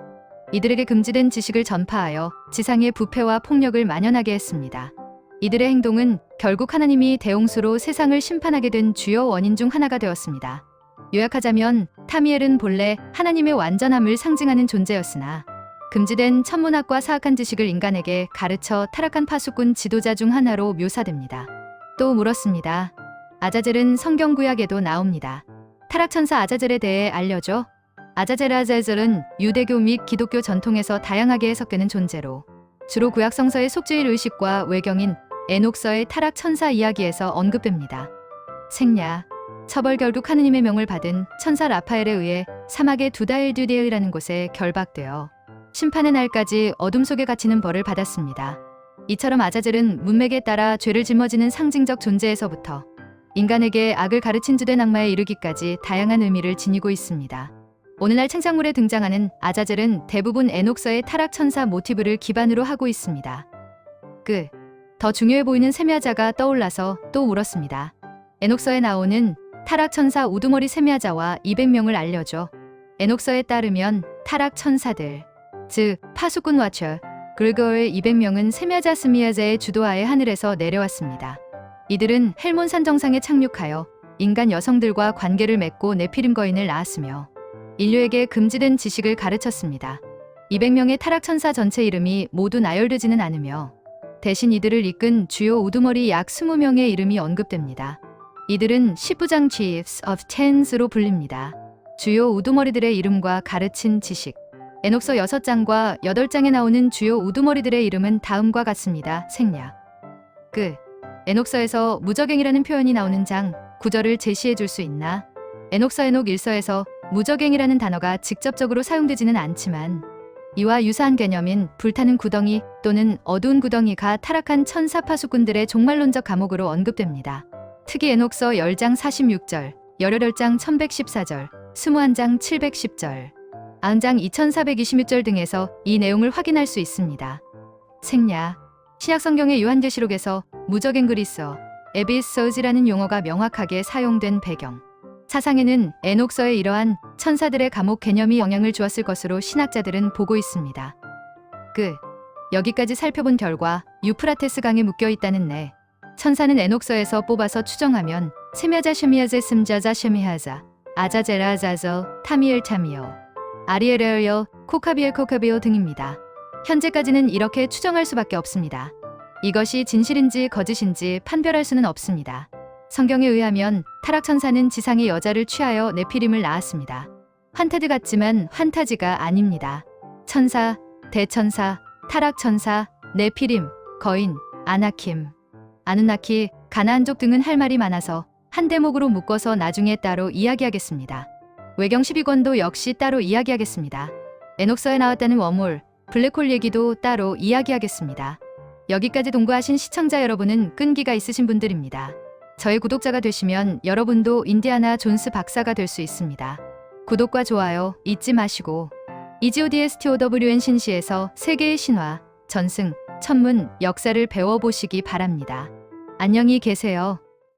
이들에게 금지된 지식을 전파하여 지상의 부패와 폭력을 만연하게 했습니다. 이들의 행동은 결국 하나님이 대홍수로 세상을 심판하게 된 주요 원인 중 하나가 되었습니다. 요약하자면 타미엘은 본래 하나님의 완전함을 상징하는 존재였으나 금지된 천문학과 사악한 지식을 인간에게 가르쳐 타락한 파수꾼 지도자 중 하나로 묘사됩니다. 또 물었습니다. 아자젤은 성경 구약에도 나옵니다. 타락천사 아자젤에 대해 알려줘. 아자젤은 유대교 및 기독교 전통에서 다양하게 해석되는 존재로 주로 구약 성서의 속죄일 의식과 외경인 에녹서의 타락천사 이야기에서 언급됩니다. 생야, 처벌 결국 하느님의 명을 받은 천사 라파엘에 의해 사막의 두다엘듀디엘이라는 곳에 결박되어 심판의 날까지 어둠 속에 갇히는 벌을 받았습니다. 이처럼 아자젤은 문맥에 따라 죄를 짊어지는 상징적 존재에서부터 인간에게 악을 가르친 주된 악마에 이르기까지 다양한 의미를 지니고 있습니다. 오늘날 창작물에 등장하는 아자젤은 대부분 에녹서의 타락천사 모티브를 기반으로 하고 있습니다. 더 중요해 보이는 세미아자가 떠올라서 또 물었습니다. 에녹서에 나오는 타락천사 우두머리 세미아자와 200명을 알려줘. 에녹서에 따르면 타락천사들, 즉 파수꾼 와처, 그리고의 200명은 세미아자 스미아자의 주도하에 하늘에서 내려왔습니다. 이들은 헬몬산 정상에 착륙하여 인간 여성들과 관계를 맺고 네피림 거인을 낳았으며 인류에게 금지된 지식을 가르쳤습니다. 200명의 타락천사 전체 이름이 모두 나열되지는 않으며 대신 이들을 이끈 주요 우두머리 약 20명의 이름이 언급됩니다. 이들은 10부장 Chiefs of Tens로 불립니다. 주요 우두머리들의 이름과 가르친 지식. 에녹서 6장과 8장에 나오는 주요 우두머리들의 이름은 다음과 같습니다. 생략. 에녹서에서 무적행이라는 표현이 나오는 장 9절을 제시해 줄 수 있나? 에녹서 에녹 1서에서 무적행이라는 단어가 직접적으로 사용되지는 않지만 이와 유사한 개념인 불타는 구덩이 또는 어두운 구덩이가 타락한 천사 파수꾼들의 종말론적 감옥으로 언급됩니다. 특히 에녹서 10장 46절, 18장 1114절, 21장 710절, 90장 2426절 등에서 이 내용을 확인할 수 있습니다. 생략. 신약성경의 요한계시록에서 무적행 그리스어, 에비스서즈라는 용어가 명확하게 사용된 배경. 사상에는 에녹서의 이러한 천사들의 감옥 개념이 영향을 주었을 것으로 신학자들은 보고 있습니다. 여기까지 살펴본 결과 유프라테스 강에 묶여 있다는 내 천사는 에녹서에서 뽑아서 추정하면 세미아자 쉐미아제 스임자자 쉐미하자 아자제라자저 타미엘 타미오 아리에레어여 코카비엘 코카비오 등입니다. 현재까지는 이렇게 추정할 수밖에 없습니다. 이것이 진실인지 거짓인지 판별할 수는 없습니다. 성경에 의하면 타락천사는 지상의 여자를 취하여 네피림을 낳았습니다. 환타드 같지만 환타지가 아닙니다. 천사, 대천사, 타락천사, 네피림, 거인, 아나킴, 아누나키, 가나안족 등은 할 말이 많아서 한 대목으로 묶어서 나중에 따로 이야기하겠습니다. 외경 12권도 역시 따로 이야기하겠습니다. 에녹서에 나왔다는 워몰, 블랙홀 얘기도 따로 이야기하겠습니다. 여기까지 동거하신 시청자 여러분은 끈기가 있으신 분들입니다. 저의 구독자가 되시면 여러분도 인디아나 존스 박사가 될 수 있습니다. 구독과 좋아요 잊지 마시고 EGODSTOWN 신시에서 세계의 신화, 전승, 천문, 역사를 배워보시기 바랍니다. 안녕히 계세요.